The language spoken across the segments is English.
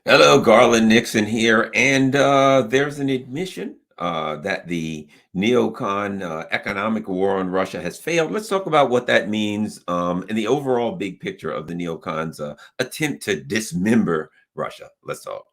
Hello, Garland Nixon here, and there's an admission that the neocon economic war on Russia has failed. Let's talk about what that means in the overall big picture of the neocons' attempt to dismember Russia. Let's talk.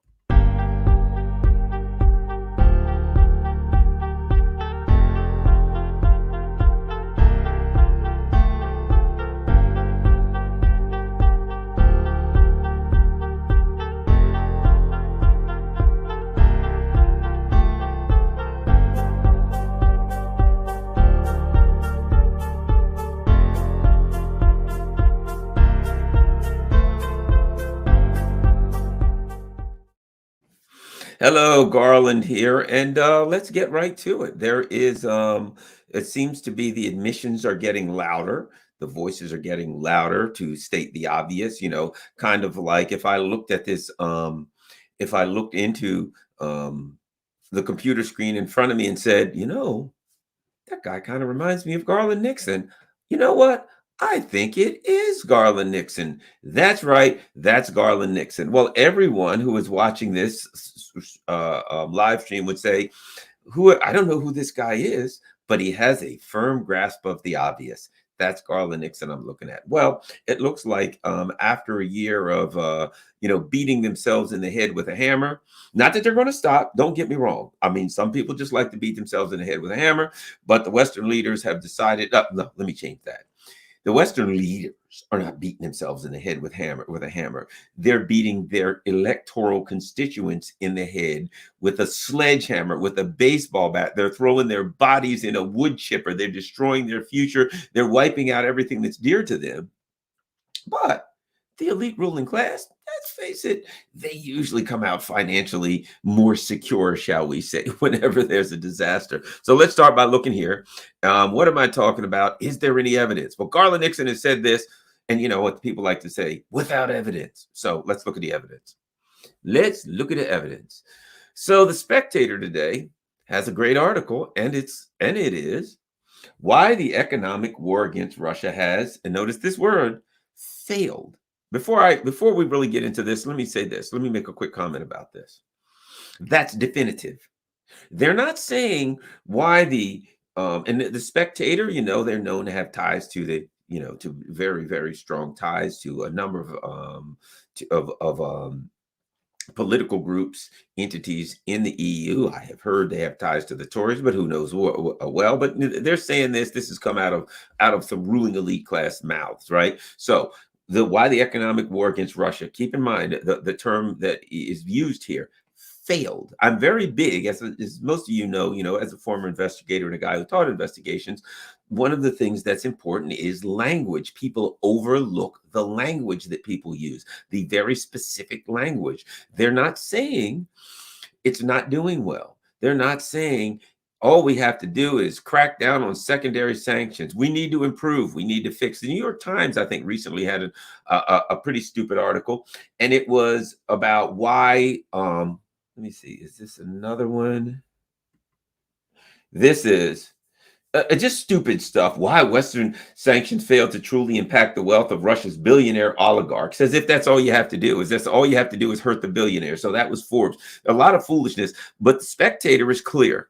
Hello, Garland here, and let's get right to it. It seems to be the admissions are getting louder. The voices are getting louder to state the obvious, kind of like if I looked at this, if I looked into the computer screen in front of me and said, that guy kind of reminds me of Garland Nixon. You know what? I think it is Garland Nixon. That's right. That's Garland Nixon. Well, everyone who is watching this live stream would say, "Who? I don't know who this guy is, but he has a firm grasp of the obvious." That's Garland Nixon I'm looking at. Well, it looks like after a year of beating themselves in the head with a hammer. Not that they're going to stop. Don't get me wrong. I mean, some people just like to beat themselves in the head with a hammer, but the Western leaders have decided. No, let me change that. The Western leaders are not beating themselves in the head with a hammer. They're beating their electoral constituents in the head with a sledgehammer, with a baseball bat. They're throwing their bodies in a wood chipper. They're destroying their future. They're wiping out everything that's dear to them. But the elite ruling class, let's face it, they usually come out financially more secure, shall we say, whenever there's a disaster. So let's start by looking here. What am I talking about? Is there any evidence? Well, Garland Nixon has said this, and you know what people like to say, without evidence. So let's look at the evidence. Let's look at the evidence. So the Spectator today has a great article, and it is why the economic war against Russia has, and notice this word, failed. Before we really get into this, let me say this. Let me make a quick comment about this. That's definitive. They're not saying why the Spectator, they're known to have ties to to very, very strong ties to a number of political groups, entities in the EU. I have heard they have ties to the Tories, but who knows well. But they're saying this has come out of some ruling elite class mouths, right? So why the economic war against Russia? Keep in mind the term that is used here. Failed. I'm very big, as most of you know, as a former investigator and a guy who taught investigations, one of the things that's important is language. People overlook the language that people use, the very specific language. They're not saying it's not doing well. They're not saying all we have to do is crack down on secondary sanctions. We need to improve. We need to fix. The New York Times, I think, recently had a pretty stupid article, and it was about why. Let me see. Is this another one? This is just stupid stuff. Why Western sanctions failed to truly impact the wealth of Russia's billionaire oligarchs, as if that's all you have to do. All you have to do is hurt the billionaire. So that was Forbes. A lot of foolishness. But the Spectator is clear.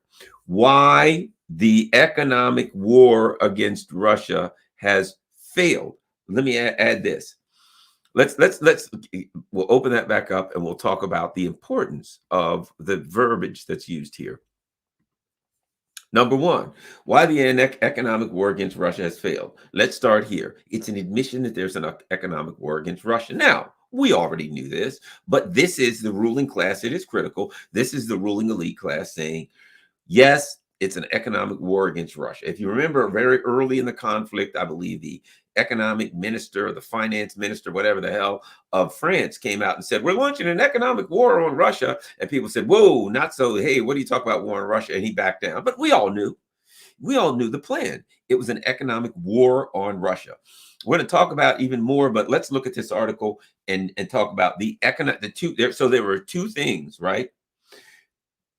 Why the economic war against Russia has failed. Let me add this. We'll open that back up and we'll talk about the importance of the verbiage that's used here. Number one, why the economic war against Russia has failed. Let's start here. It's an admission that there's an economic war against Russia. Now, we already knew this, but this is the ruling class. It is critical. This is the ruling elite class saying, yes, it's an economic war against Russia. If you remember very early in the conflict, I believe the economic minister, the finance minister, whatever the hell, of France came out and said, we're launching an economic war on Russia. And people said, whoa, not so. Hey, what do you talk about war on Russia? And he backed down. But we all knew the plan. It was an economic war on Russia. We're going to talk about even more, but let's look at this article and talk about the two. So there were two things, right?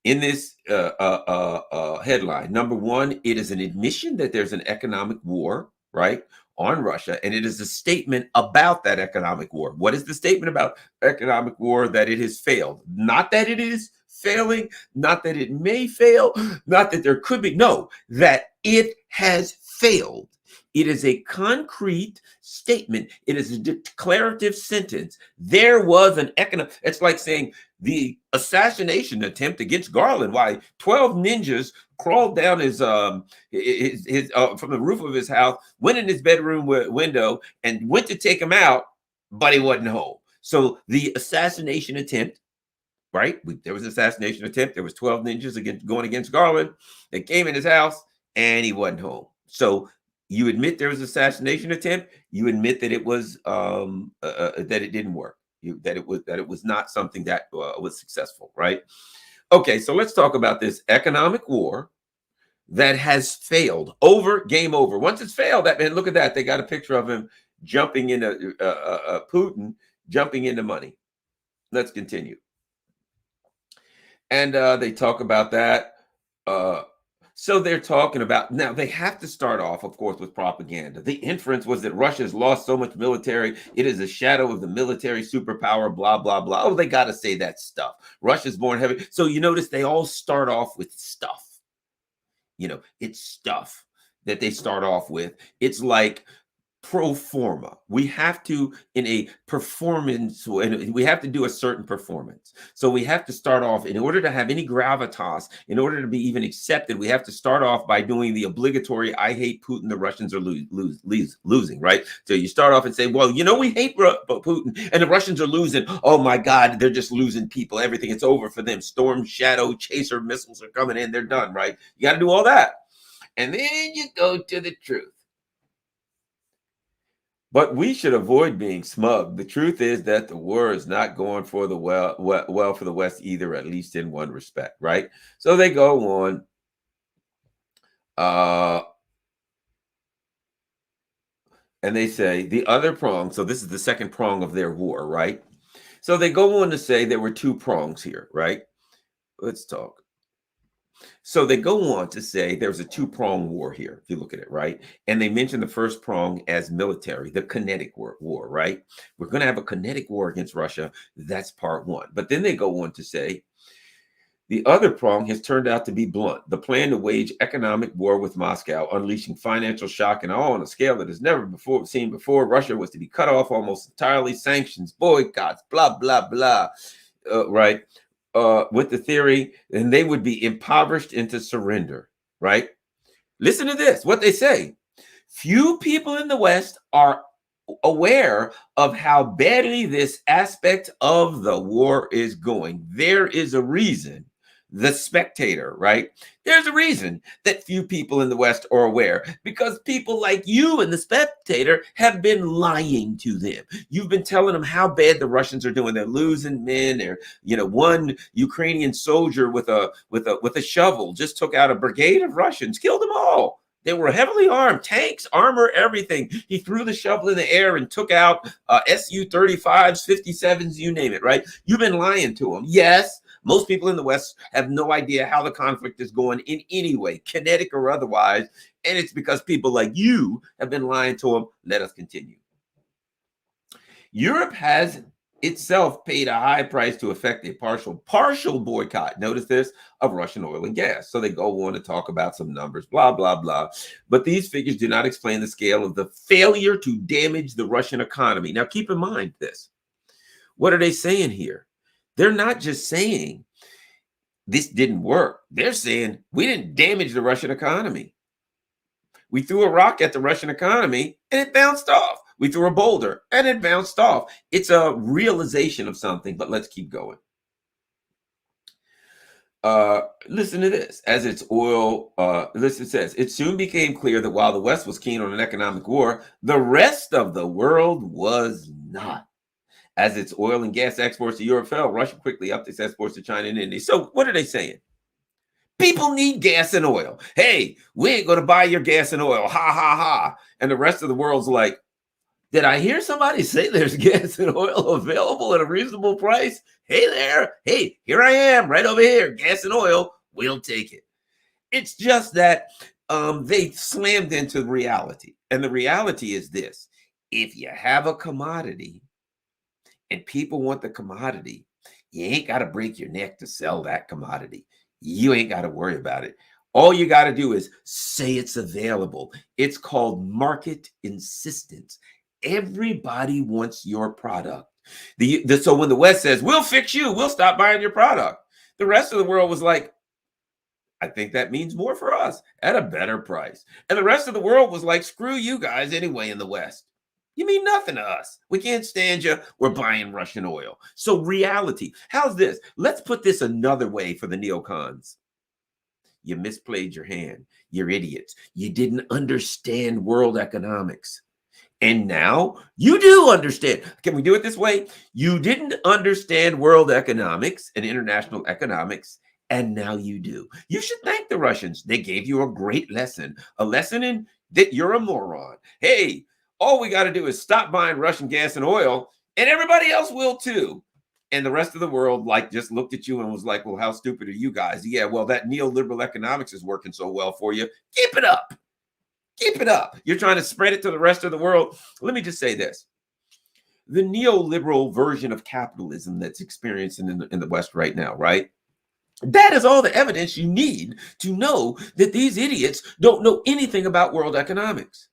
In this headline. Number one, it is an admission that there's an economic war, right, on Russia, and it is a statement about that economic war. What is the statement about economic war? That it has failed. Not that it is failing, not that it may fail, not that there could be. No, that it has failed. It is a concrete statement. It is a declarative sentence. There was an economic, it's like saying the assassination attempt against Garland. Why 12 ninjas crawled down his from the roof of his house, went in his bedroom window and went to take him out, but he wasn't home. So the assassination attempt, right? There was an assassination attempt. There was 12 ninjas going against Garland. They came in his house and he wasn't home. So you admit there was an assassination attempt. You admit that it was that it didn't work. That it was not something that was successful, right? Okay, so let's talk about this economic war that has failed. Game over. Once it's failed, that man, look at that. They got a picture of him jumping into Putin, jumping into money. Let's continue. And they talk about that. So they're talking about, now they have to start off, of course, with propaganda. The inference was that Russia's lost so much military. It is a shadow of the military superpower, blah, blah, blah. Oh, they got to say that stuff. Russia's born heavy. So you notice they all start off with stuff. It's stuff that they start off with. It's like pro forma. We have to, in a performance, we have to do a certain performance. So we have to start off, in order to have any gravitas, in order to be even accepted, we have to start off by doing the obligatory, I hate Putin, the Russians are losing, right? So you start off and say, well, we hate Putin and the Russians are losing. Oh my God, they're just losing people. Everything, it's over for them. Storm Shadow Chaser missiles are coming in. They're done, right? You got to do all that. And then you go to the truth. But we should avoid being smug. The truth is that the war is not going for the well for the West either, at least in one respect, right? So they go on. And they say the other prong. So this is the second prong of their war, right? So they go on to say there were two prongs here, right? Let's talk. So they go on to say there's a two-prong war here, if you look at it, right? And they mention the first prong as military, the kinetic war, right? We're going to have a kinetic war against Russia. That's part one. But then they go on to say the other prong has turned out to be blunt. The plan to wage economic war with Moscow, unleashing financial shock and all on a scale that has never before seen before. Russia was to be cut off almost entirely, sanctions, boycotts, blah, blah, blah, right? With the theory, and they would be impoverished into surrender, right? Listen to this, what they say. Few people in the West are aware of how badly this aspect of the war is going. There is a reason. The Spectator, right? There's a reason that few people in the West are aware, because people like you and the Spectator have been lying to them. You've been telling them how bad the Russians are doing. They're losing men. They're, one Ukrainian soldier with a shovel just took out a brigade of Russians, killed them all. They were heavily armed, tanks, armor, everything. He threw the shovel in the air and took out Su-35s, 57s, you name it, right? You've been lying to them. Yes, most people in the West have no idea how the conflict is going in any way, kinetic or otherwise, and it's because people like you have been lying to them. Let us continue. Europe has itself paid a high price to effect a partial boycott, notice this, of Russian oil and gas. So they go on to talk about some numbers, blah, blah, blah. But these figures do not explain the scale of the failure to damage the Russian economy. Now, keep in mind this. What are they saying here? They're not just saying this didn't work. They're saying we didn't damage the Russian economy. We threw a rock at the Russian economy and it bounced off. We threw a boulder and it bounced off. It's a realization of something, but let's keep going. Listen to this. As its oil, listen, it says, it soon became clear that while the West was keen on an economic war, the rest of the world was not. As its oil and gas exports to Europe fell, Russia quickly upped its exports to China and India. So what are they saying? People need gas and oil. Hey, we ain't going to buy your gas and oil. Ha, ha, ha. And the rest of the world's like, did I hear somebody say there's gas and oil available at a reasonable price? Hey there. Hey, here I am right over here. Gas and oil. We'll take it. It's just that they slammed into reality. And the reality is this: if you have a commodity and people want the commodity, you ain't got to break your neck to sell that commodity. You ain't got to worry about it. All you got to do is say it's available. It's called market insistence. Everybody wants your product. So when the West says, we'll fix you, we'll stop buying your product, the rest of the world was like, I think that means more for us at a better price. And the rest of the world was like, screw you guys anyway in the West. You mean nothing to us. We can't stand you. We're buying Russian oil. So reality, how's this? Let's put this another way for the neocons. You misplayed your hand. You're idiots. You didn't understand world economics. And now you do understand. Can we do it this way? You didn't understand world economics and international economics, and now you do. You should thank the Russians. They gave you a great lesson, a lesson in that you're a moron. Hey, all we got to do is stop buying Russian gas and oil, and everybody else will too. And the rest of the world like just looked at you and was like, well, how stupid are you guys? Yeah, well, that neoliberal economics is working so well for you. Keep it up. Keep it up. You're trying to spread it to the rest of the world. Let me just say this. The neoliberal version of capitalism that's experienced in the West right now, right? That is all the evidence you need to know that these idiots don't know anything about world economics.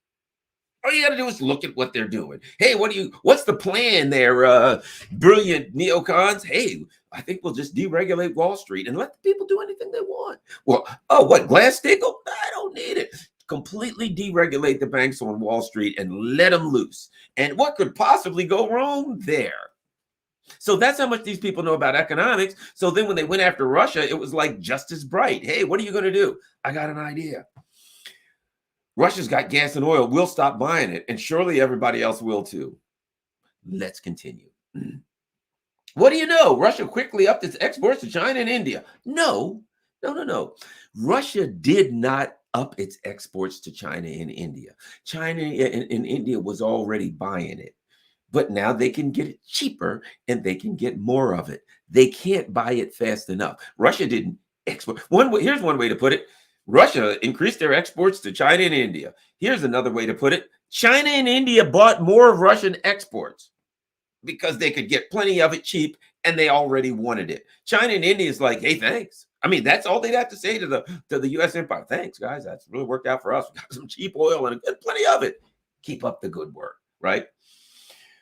All you got to do is look at what they're doing. Hey, what's the plan there, brilliant neocons? Hey, I think we'll just deregulate Wall Street and let the people do anything they want. Well, oh, what, Glass-Steagall? I don't need it. Completely deregulate the banks on Wall Street and let them loose. And what could possibly go wrong there? So that's how much these people know about economics. So then when they went after Russia, it was like just as bright. Hey, what are you going to do? I got an idea. Russia's got gas and oil. We'll stop buying it. And surely everybody else will too. Let's continue. What do you know? Russia quickly upped its exports to China and India. No. Russia did not up its exports to China and India. China and India was already buying it. But now they can get it cheaper and they can get more of it. They can't buy it fast enough. Russia didn't export. Here's one way to put it. Russia increased their exports to China and India. Here's another way to put it. China and India bought more of Russian exports because they could get plenty of it cheap and they already wanted it. China and India is like, hey, thanks. I mean, that's all they'd have to say to the U.S. empire. Thanks, guys. That's really worked out for us. We got some cheap oil and plenty of it. Keep up the good work, right?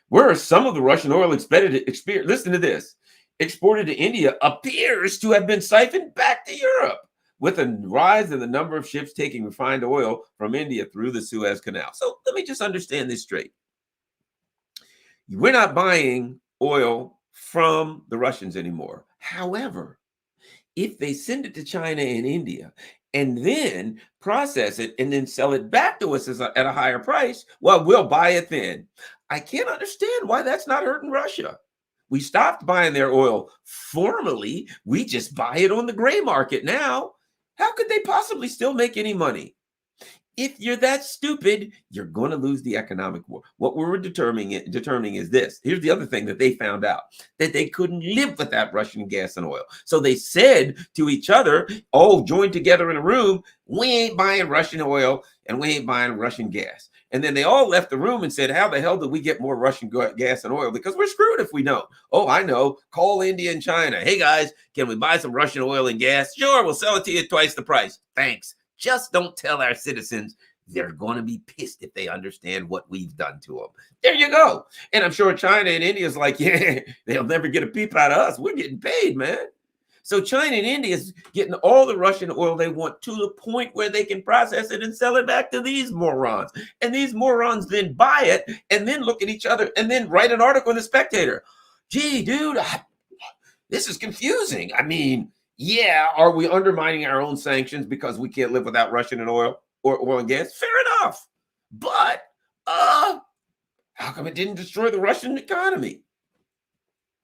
Where some of the Russian oil listen to this, exported to India appears to have been siphoned back to Europe with a rise in the number of ships taking refined oil from India through the Suez Canal. So let me just understand this straight. We're not buying oil from the Russians anymore. However, if they send it to China and India and then process it and then sell it back to us at a higher price, well, we'll buy it then. I can't understand why that's not hurting Russia. We stopped buying their oil formally. We just buy it on the gray market now. How could they possibly still make any money? If you're that stupid, you're going to lose the economic war. What we're determining is this. Here's the other thing that they found out, that they couldn't live without Russian gas and oil. So they said to each other, oh, join together in a room. We ain't buying Russian oil and we ain't buying Russian gas. And then they all left the room and said, how the hell do we get more Russian gas and oil? Because we're screwed if we don't. Oh, I know. Call India and China. Hey, guys, can we buy some Russian oil and gas? Sure, we'll sell it to you at twice the price. Thanks. Just don't tell our citizens. They're going to be pissed if they understand what we've done to them. There you go. And I'm sure China and India is like, yeah, they'll never get a peep out of us. We're getting paid, man. So China and India is getting all the Russian oil they want to the point where they can process it and sell it back to these morons. And these morons then buy it and then look at each other and then write an article in the Spectator. Gee, dude, this is confusing. I mean, yeah, are we undermining our own sanctions because we can't live without Russian and oil or oil and gas? Fair enough. But how come it didn't destroy the Russian economy?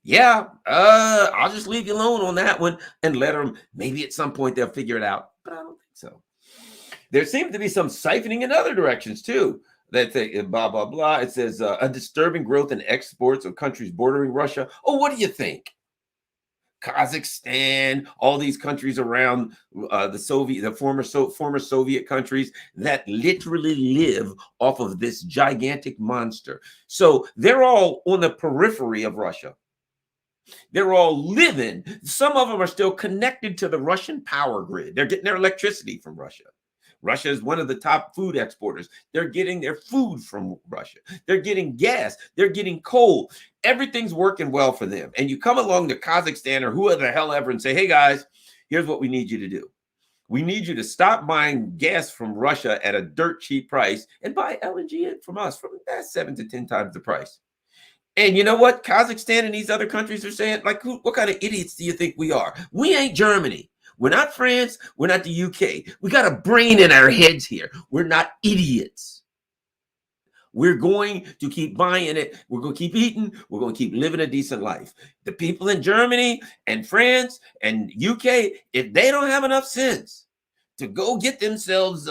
Yeah, I'll just leave you alone on that one and let them, maybe at some point they'll figure it out, but I don't think so. There seems to be some siphoning in other directions too. That blah, blah, blah. It says a disturbing growth in exports of countries bordering Russia. Oh, what do you think? Kazakhstan, all these countries around former Soviet countries that literally live off of this gigantic monster. So they're all on the periphery of Russia. They're all living. Some of them are still connected to the Russian power grid. They're getting their electricity from Russia. Russia is one of the top food exporters. They're getting their food from Russia. They're getting gas. They're getting coal. Everything's working well for them. And you come along to Kazakhstan or whoever the hell ever and say, hey guys, here's what we need you to do. We need you to stop buying gas from Russia at a dirt cheap price and buy LNG from us from 7 to 10 times the price. And you know what? Kazakhstan and these other countries are saying, like, what kind of idiots do you think we are? We ain't Germany. We're not France. We're not the UK. We got a brain in our heads here. We're not idiots. We're going to keep buying it. We're going to keep eating. We're going to keep living a decent life. The people in Germany and France and UK, if they don't have enough sense to go get themselves,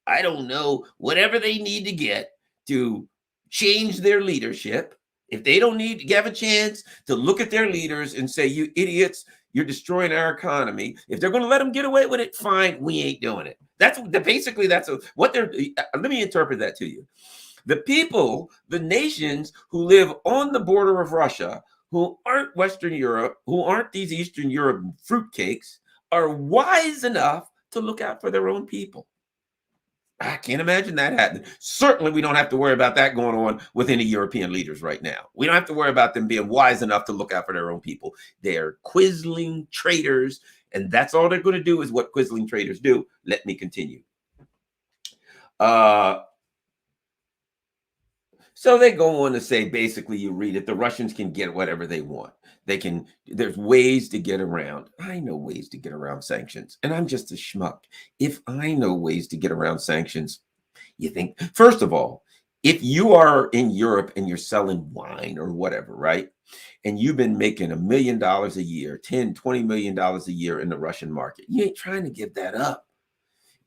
I don't know, whatever they need to get to change their leadership, if they don't need to have a chance to look at their leaders and say, you idiots, you're destroying our economy. If they're going to let them get away with it, fine, we ain't doing it. That's basically what they're. Let me interpret that to you. The people, the nations who live on the border of Russia, who aren't Western Europe, who aren't these Eastern Europe fruitcakes, are wise enough to look out for their own people. I can't imagine that happening. Certainly, we don't have to worry about that going on with any European leaders right now. We don't have to worry about them being wise enough to look out for their own people. They're quisling traitors, and that's all they're going to do is what quisling traitors do. Let me continue. So they go on to say, basically, you read it, the Russians can get whatever they want. There's ways to get around. I know ways to get around sanctions, and I'm just a schmuck. If I know ways to get around sanctions, you think, first of all, if you are in Europe and you're selling wine or whatever, right? And you've been making $1 million a year, $10-20 million a year in the Russian market, you ain't trying to give that up.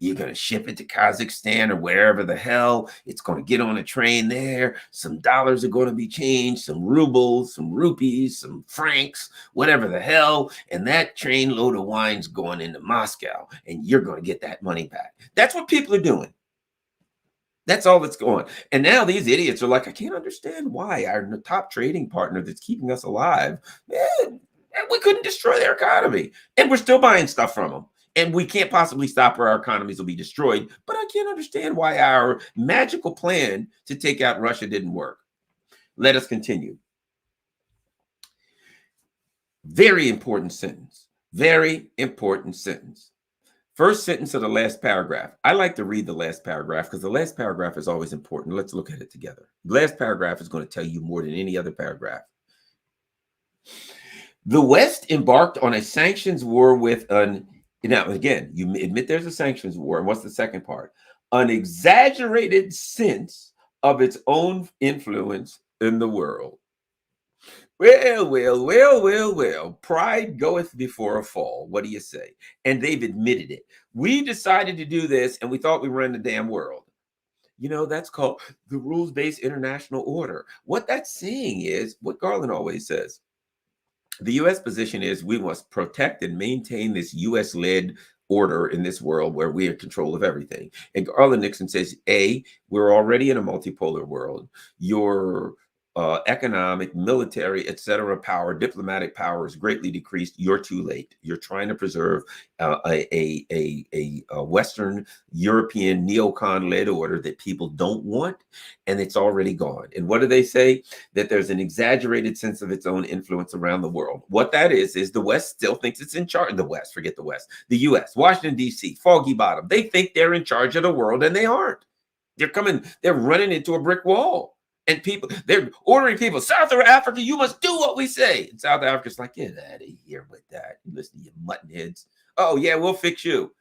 You're going to ship it to Kazakhstan or wherever the hell. It's going to get on a train there. Some dollars are going to be changed, some rubles, some rupees, some francs, whatever the hell. And that train load of wine's going into Moscow, and you're going to get that money back. That's what people are doing. That's all that's going. And now these idiots are like, I can't understand why our top trading partner that's keeping us alive, man, we couldn't destroy their economy. And we're still buying stuff from them. And we can't possibly stop or our economies will be destroyed. But I can't understand why our magical plan to take out Russia didn't work. Let us continue. Very important sentence. Very important sentence. First sentence of the last paragraph. I like to read the last paragraph because the last paragraph is always important. Let's look at it together. The last paragraph is going to tell you more than any other paragraph. The West embarked on a sanctions war with now, again, you admit there's a sanctions war. And what's the second part? An exaggerated sense of its own influence in the world. Well. Pride goeth before a fall. What do you say? And they've admitted it. We decided to do this, and we thought we ran the damn world. You know, that's called the rules-based international order. What that's saying is what Garland always says. The U.S. position is we must protect and maintain this U.S.-led order in this world where we are in control of everything. And Garland Nixon says, A, we're already in a multipolar world. Your economic, military, etc. power, diplomatic power is greatly decreased. You're too late. You're trying to preserve a Western European neocon-led order that people don't want, and it's already gone. And what do they say? That there's an exaggerated sense of its own influence around the world. What that is the West still thinks it's in charge. The West, forget the West. The U.S., Washington, D.C., Foggy Bottom. They think they're in charge of the world, and they aren't. They're running into a brick wall. And they're ordering people, South Africa, you must do what we say. And South Africa's like, get out of here with that. You listen to your mutton heads. Oh, yeah, we'll fix you.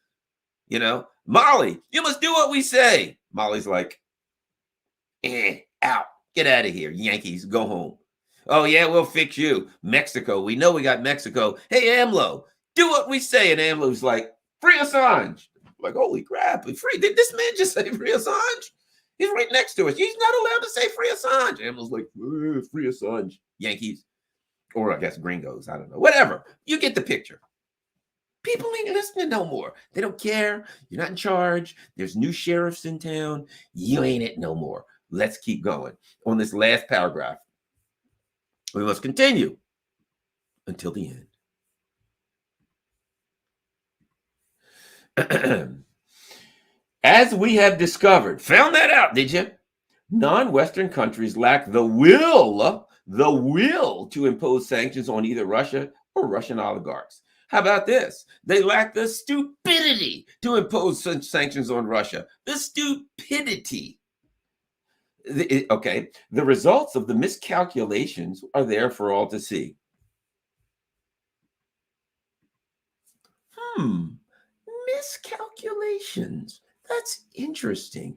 You know, Mali, you must do what we say. Mali's like, out. Get out of here. Yankees, go home. Oh, yeah, we'll fix you. Mexico, we know we got Mexico. Hey, AMLO, do what we say. And AMLO's like, free Assange. Like, holy crap, free. Did this man just say free Assange? He's right next to us. He's not allowed to say free Assange. AMLO's like, free Assange. Yankees. or I guess gringos, I don't know, whatever. You get the picture. People ain't listening no more. They don't care. You're not in charge. There's new sheriffs in town. You ain't it no more. Let's keep going. On this last paragraph, we must continue until the end. As we have discovered, found that out, did you? Non-Western countries lack the will to impose sanctions on either Russia or Russian oligarchs. How about this? They lack the stupidity to impose such sanctions on Russia. The stupidity. Okay, the results of the miscalculations are there for all to see. Miscalculations. That's interesting.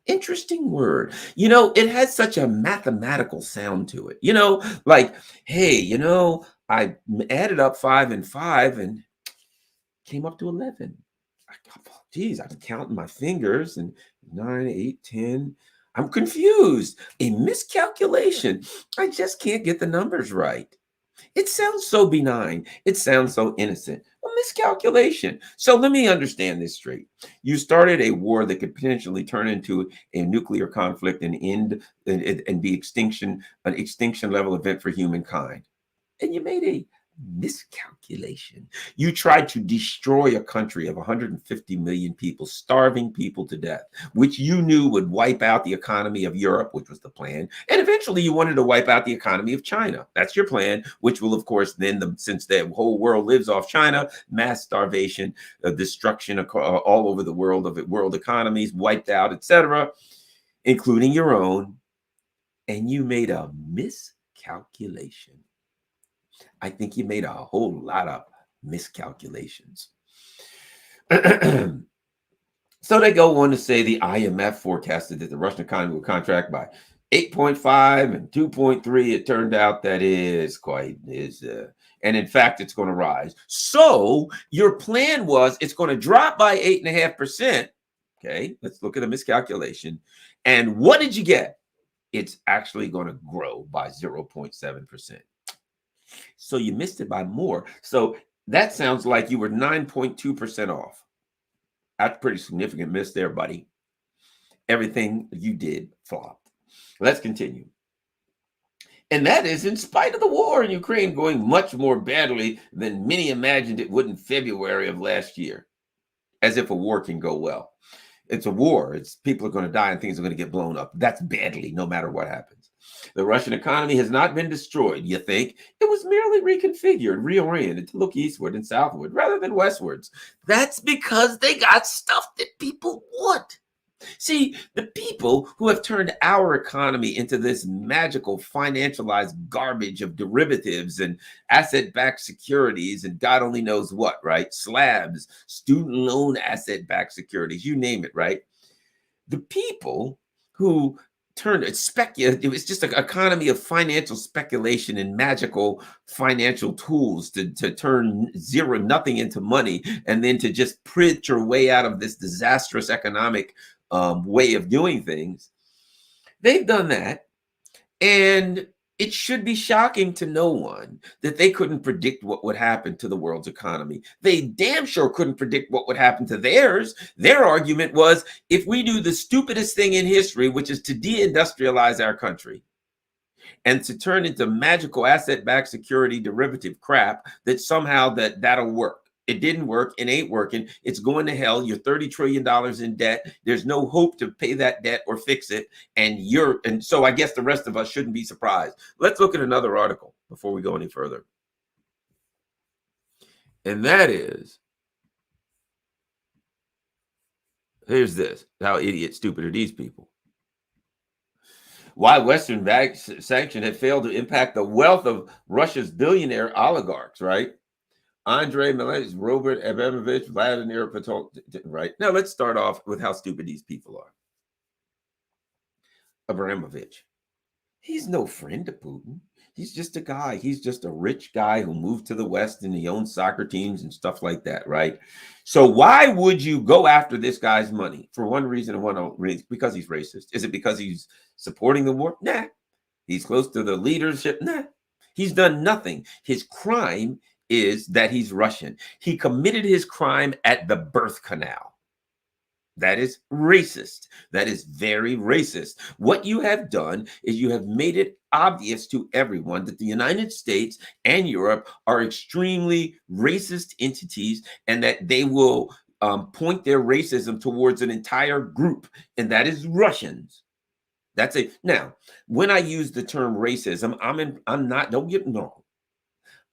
Interesting word. You know, it has such a mathematical sound to it. You know, like, hey, you know, I added up 5 and 5 and came up to 11. Geez, I'm counting my fingers and 9, 8, 10. I'm confused. A miscalculation. I just can't get the numbers right. It sounds so benign. It sounds so innocent. A miscalculation. So let me understand this straight. You started a war that could potentially turn into a nuclear conflict and end and be an extinction level event for humankind. And you made a miscalculation. You tried to destroy a country of 150 million people, starving people to death, which you knew would wipe out the economy of Europe, which was the plan. And eventually you wanted to wipe out the economy of China. That's your plan, which will, of course, then, since the whole world lives off China, mass starvation, destruction all over the world of world economies, wiped out, etc., including your own. And you made a miscalculation. I think you made a whole lot of miscalculations. So they go on to say the IMF forecasted that the Russian economy will contract by 8.5 and 2.3. It turned out that and in fact, it's going to rise. So your plan was it's going to drop by 8.5%. Okay, let's look at a miscalculation. And what did you get? It's actually going to grow by 0.7%. So you missed it by more. So that sounds like you were 9.2% off. That's a pretty significant miss there, buddy. Everything you did flopped. Let's continue. And that is in spite of the war in Ukraine going much more badly than many imagined it would in February of last year. As if a war can go well. It's a war. It's people are going to die and things are going to get blown up. That's badly, no matter what happens. The Russian economy has not been destroyed, you think. It was merely reconfigured, reoriented to look eastward and southward rather than westwards. That's because they got stuff that people want. See, the people who have turned our economy into this magical financialized garbage of derivatives and asset-backed securities and God only knows what, right? Slabs, student loan asset-backed securities, you name it, right? The people who turned it speculative. It was just an economy of financial speculation and magical financial tools to turn nothing into money and then to just print your way out of this disastrous economic way of doing things. They've done that. And it should be shocking to no one that they couldn't predict what would happen to the world's economy. They damn sure couldn't predict what would happen to theirs. Their argument was, if we do the stupidest thing in history, which is to deindustrialize our country and to turn into magical asset-backed security derivative crap, that somehow that'll work. It didn't work. It ain't working. It's going to hell. You're $30 trillion in debt. There's no hope to pay that debt or fix it. And so I guess the rest of us shouldn't be surprised. Let's look at another article before we go any further. And that is, here's this. How idiot, stupid are these people? Why Western sanction had failed to impact the wealth of Russia's billionaire oligarchs, right? Andrei Milenovich, Robert Abramovich, Vladimir Putin, right? Now let's start off with how stupid these people are. Abramovich, he's no friend to Putin. He's just a guy. He's just a rich guy who moved to the West and he owns soccer teams and stuff like that, right? So why would you go after this guy's money? For one reason and one reason, because he's racist. Is it because he's supporting the war? Nah. He's close to the leadership? Nah. He's done nothing. His crime is that he's Russian. He committed his crime at the birth canal. That is racist. That is very racist. What you have done is you have made it obvious to everyone that the United States and Europe are extremely racist entities, and that they will point their racism towards an entire group, and that is Russians. That's it. Now, when I use the term racism, I'm not, don't get me wrong,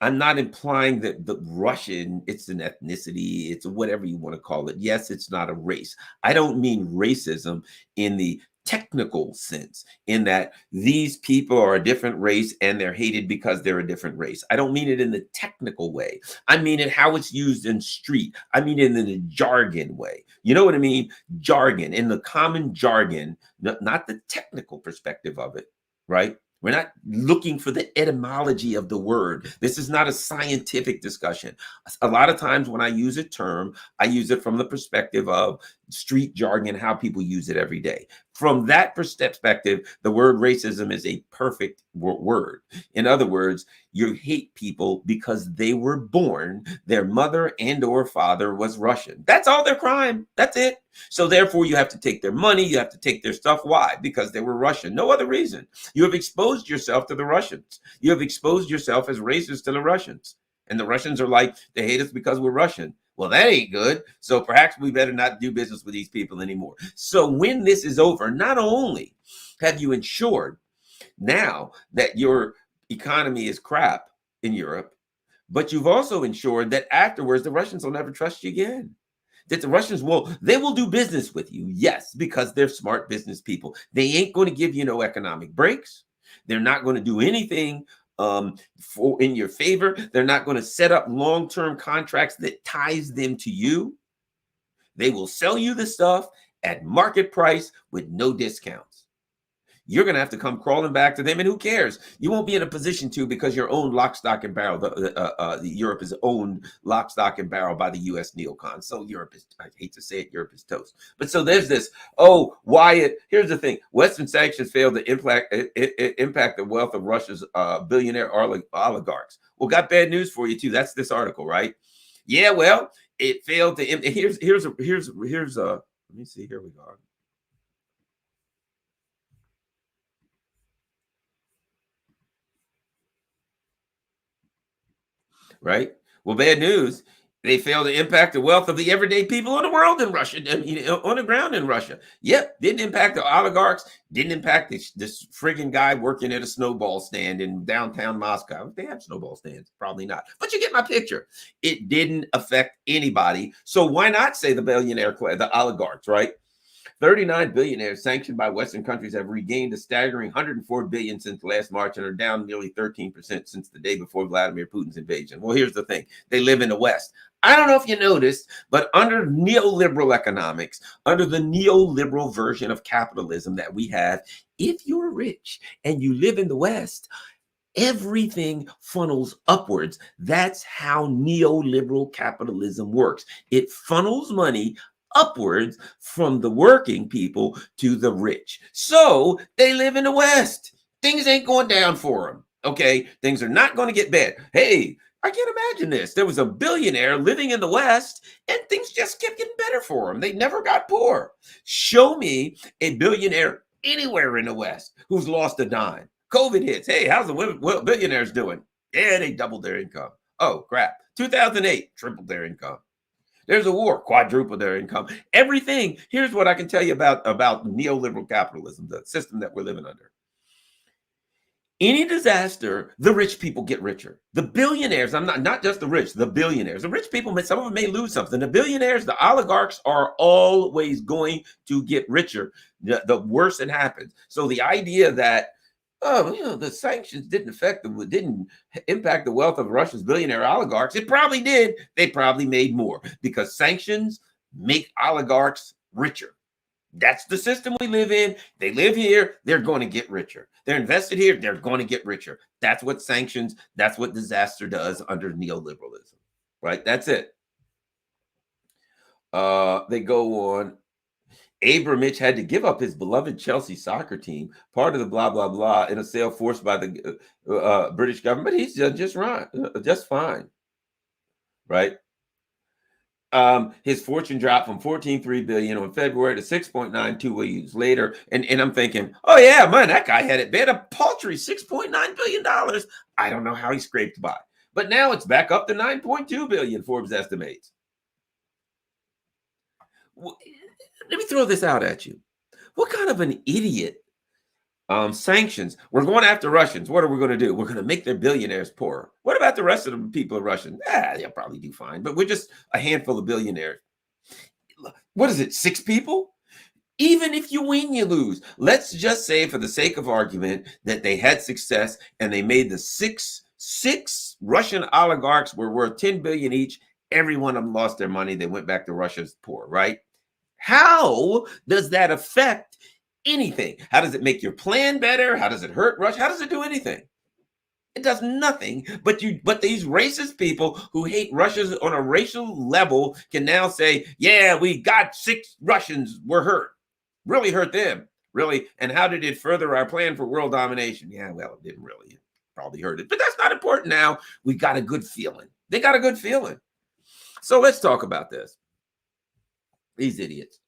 I'm not implying that the Russian, it's an ethnicity, it's whatever you want to call it. Yes, it's not a race. I don't mean racism in the technical sense, in that these people are a different race and they're hated because they're a different race. I don't mean it in the technical way. I mean it how it's used in street. I mean it in the jargon way. You know what I mean? Jargon, in the common jargon, not the technical perspective of it, right? We're not looking for the etymology of the word. This is not a scientific discussion. A lot of times when I use a term, I use it from the perspective of street jargon, how people use it every day. From that perspective, the word racism is a perfect word. In other words, you hate people because they were born, their mother and or father was Russian. That's all their crime. That's it. So therefore, you have to take their money, you have to take their stuff. Why? Because they were Russian. No other reason. You have exposed yourself to the Russians. You have exposed yourself as racist to the Russians. And the Russians are like, they hate us because we're Russian. Well, that ain't good. So perhaps we better not do business with these people anymore. So when this is over, not only have you ensured now that your economy is crap in Europe, but you've also ensured that afterwards the Russians will never trust you again. That the Russians they will do business with you, yes, because they're smart business people. They ain't going to give you no economic breaks. They're not going to do anything for in your favor. They're not going to set up long-term contracts that ties them to you. They will sell you the stuff at market price with no discounts. You're going to have to come crawling back to them, and who cares? You won't be in a position to, because you're owned lock, stock, and barrel. Europe is owned lock, stock, and barrel by the U.S. Neocon. So Europe is, I hate to say it, Europe is toast. But so there's this, here's the thing. Western sanctions failed to impact the wealth of Russia's billionaire oligarchs. Well, got bad news for you, too. That's this article, right? Yeah, well, it failed to, here's let me see, here we go. Right? Well, bad news. They fail to impact the wealth of the everyday people in the world in Russia, on the ground in Russia. Yep, didn't impact the oligarchs, didn't impact this friggin' guy working at a snowball stand in downtown Moscow. They have snowball stands, probably not. But you get my picture. It didn't affect anybody. So why not say the billionaire, the oligarchs, right? 39 billionaires sanctioned by Western countries have regained a staggering 104 billion since last March and are down nearly 13% since the day before Vladimir Putin's invasion. Well, here's the thing. They live in the West. I don't know if you noticed, but under neoliberal economics, under the neoliberal version of capitalism that we have, if you're rich and you live in the West, everything funnels upwards. That's how neoliberal capitalism works. It funnels money upwards from the working people to the rich. So they live in the West. Things ain't going down for them. Okay. Things are not going to get bad. Hey, I can't imagine this. There was a billionaire living in the West and things just kept getting better for him. They never got poor. Show me a billionaire anywhere in the West who's lost a dime. COVID hits. Hey, how's the billionaires doing? Yeah, they doubled their income. Oh, crap. 2008, tripled their income. There's a war, quadruple their income. Everything. Here's what I can tell you about neoliberal capitalism, the system that we're living under. Any disaster, the rich people get richer. The billionaires, I'm not just the rich, the billionaires. The rich people, some of them may lose something. The billionaires, the oligarchs are always going to get richer the worse it happens. So the idea that the sanctions didn't impact the wealth of Russia's billionaire oligarchs. It probably did. They probably made more because sanctions make oligarchs richer. That's the system we live in. They live here. They're going to get richer. They're invested here. They're going to get richer. That's what sanctions, that's what disaster does under neoliberalism, right? That's it. They go on. Abramovich had to give up his beloved Chelsea soccer team, part of the blah, blah, blah, in a sale forced by the British government. He's just right, just fine, right? His fortune dropped from 14.3 billion on February to 6.92 years later. And I'm thinking, oh yeah, man, that guy had it. They had a paltry $6.9 billion. I don't know how he scraped by. But now it's back up to 9.2 billion, Forbes estimates. Let me throw this out at you. What kind of an idiot sanctions? We're going after Russians. What are we going to do? We're going to make their billionaires poorer. What about the rest of the people of Russia? They'll probably do fine, but we're just a handful of billionaires. What is it, 6 people? Even if you win, you lose. Let's just say, for the sake of argument, that they had success and they made the six Russian oligarchs were worth 10 billion each. Every one of them lost their money. They went back to Russia's poor, right? How does that affect anything? How does it make your plan better? How does it hurt Russia? How does it do anything? It does nothing. But these racist people who hate Russia on a racial level can now say, yeah, we got 6 Russians were hurt. Really hurt them. Really. And how did it further our plan for world domination? Yeah, well, it didn't really. It probably hurt it. But that's not important now. We got a good feeling. They got a good feeling. So let's talk about this. These idiots.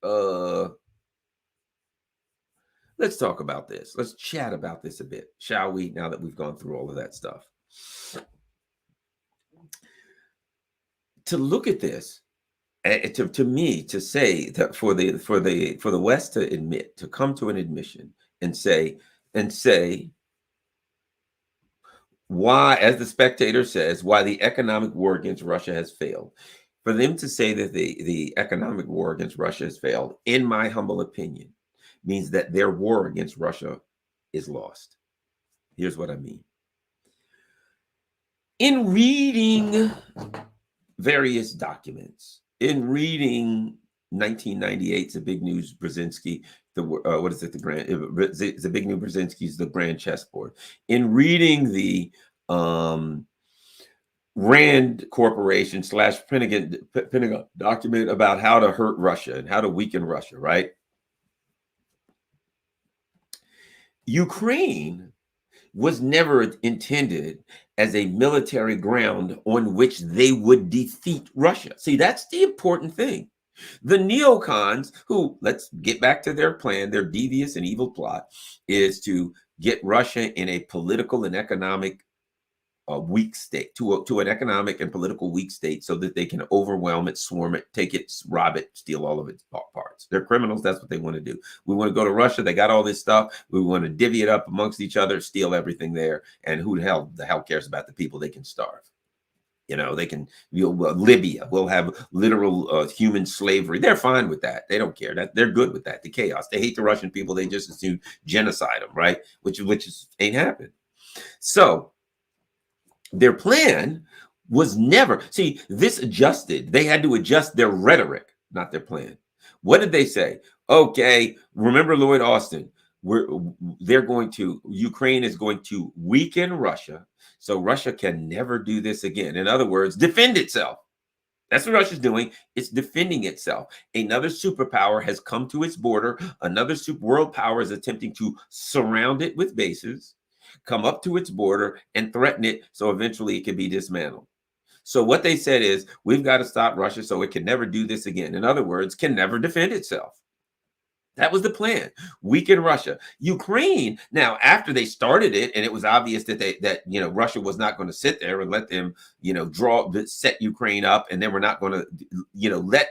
Let's talk about this. Let's chat about this a bit, shall we? Now that we've gone through all of that stuff. To look at this, to me, to say that for the West to admit, to come to an admission and say why, as the Spectator says, why the economic war against Russia has failed. For them to say that the economic war against Russia has failed, in my humble opinion, means that their war against Russia is lost. Here's what I mean. In reading various documents, in reading 1998's The Big News Brzezinski, the Big New Brzezinski's The Grand Chessboard, in reading the Rand Corporation / Pentagon document about how to hurt Russia and how to weaken Russia, right? Ukraine was never intended as a military ground on which they would defeat Russia. See, that's the important thing. The neocons, who, let's get back to their plan, their devious and evil plot, is to get Russia in a political and economic weak state, to an economic and political weak state, so that they can overwhelm it, swarm it, take it, rob it, steal all of its parts. They're criminals. That's what they want to do. We want to go to Russia. They got all this stuff. We want to divvy it up amongst each other, steal everything there. And who the hell cares about the people they can starve? You know, they can, Libya will have literal human slavery. They're fine with that. They don't care. That they're good with that. The chaos. They hate the Russian people. They just assume genocide them, right? Which ain't happened. So their plan was never, see, this adjusted. They had to adjust their rhetoric, not their plan. What did they say? Okay, remember Lloyd Austin. Ukraine is going to weaken Russia, so Russia can never do this again. In other words, defend itself. That's what Russia's doing. It's defending itself. Another superpower has come to its border. Another world power is attempting to surround it with bases, come up to its border and threaten it, so eventually it can be dismantled. So what they said is, we've got to stop Russia so it can never do this again. In other words, can never defend itself. That was the plan. Weaken Russia. Ukraine, now, after they started it, and it was obvious that Russia was not going to sit there and let them, set Ukraine up, and they were not going to, let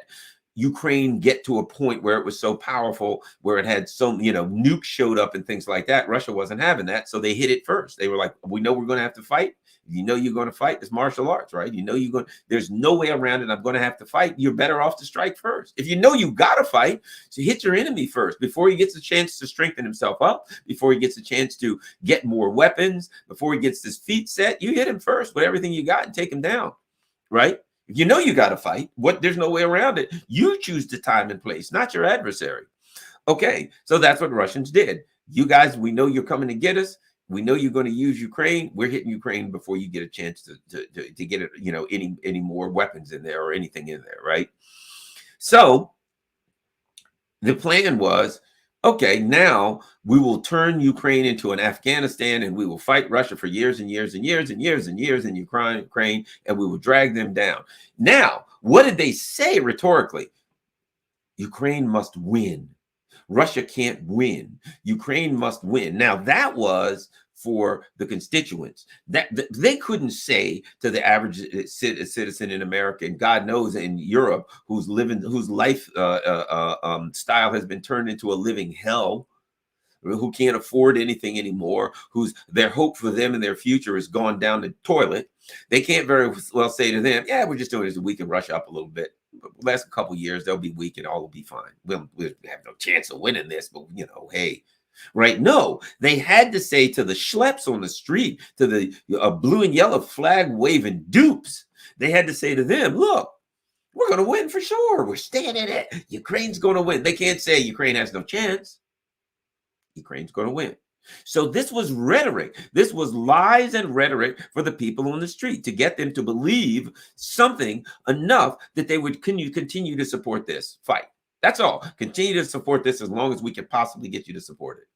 Ukraine get to a point where it was so powerful, where it had so, nukes showed up and things like that. Russia wasn't having that. So they hit it first. They were like, we know we're going to have to fight. You know you're going to fight. It's martial arts, right? You know there's no way around it. I'm going to have to fight. You're better off to strike first. If you know you got to fight, so hit your enemy first before he gets a chance to strengthen himself up, before he gets a chance to get more weapons, before he gets his feet set. You hit him first with everything you got and take him down, right? If you know you got to fight, there's no way around it. You choose the time and place, not your adversary. Okay, so that's what Russians did. You guys, we know you're coming to get us. We know you're going to use Ukraine. We're hitting Ukraine before you get a chance to get it, any more weapons in there or anything in there, right? So The plan was, okay, now we will turn Ukraine into an Afghanistan and we will fight Russia for years and years and years and years and years in Ukraine, and we will drag them down. Now, what did they say rhetorically? Ukraine must win. Russia can't win. Ukraine must win. Now, that was for the constituents. That they couldn't say to the average citizen in America, and God knows in Europe, whose life style has been turned into a living hell, who can't afford anything anymore, whose their hope for them and their future has gone down the toilet. They can't very well say to them, yeah, we're just doing this to weaken Russia up a little bit. Last couple of years, they'll be weak and all will be fine. We'll have no chance of winning this, but hey, right? No, they had to say to the schleps on the street, to the blue and yellow flag waving dupes, they had to say to them, look, we're going to win for sure. We're staying in it. Ukraine's going to win. They can't say Ukraine has no chance. Ukraine's going to win. So this was rhetoric. This was lies and rhetoric for the people on the street to get them to believe something enough that they would continue to support this fight. That's all. Continue to support this as long as we can possibly get you to support it.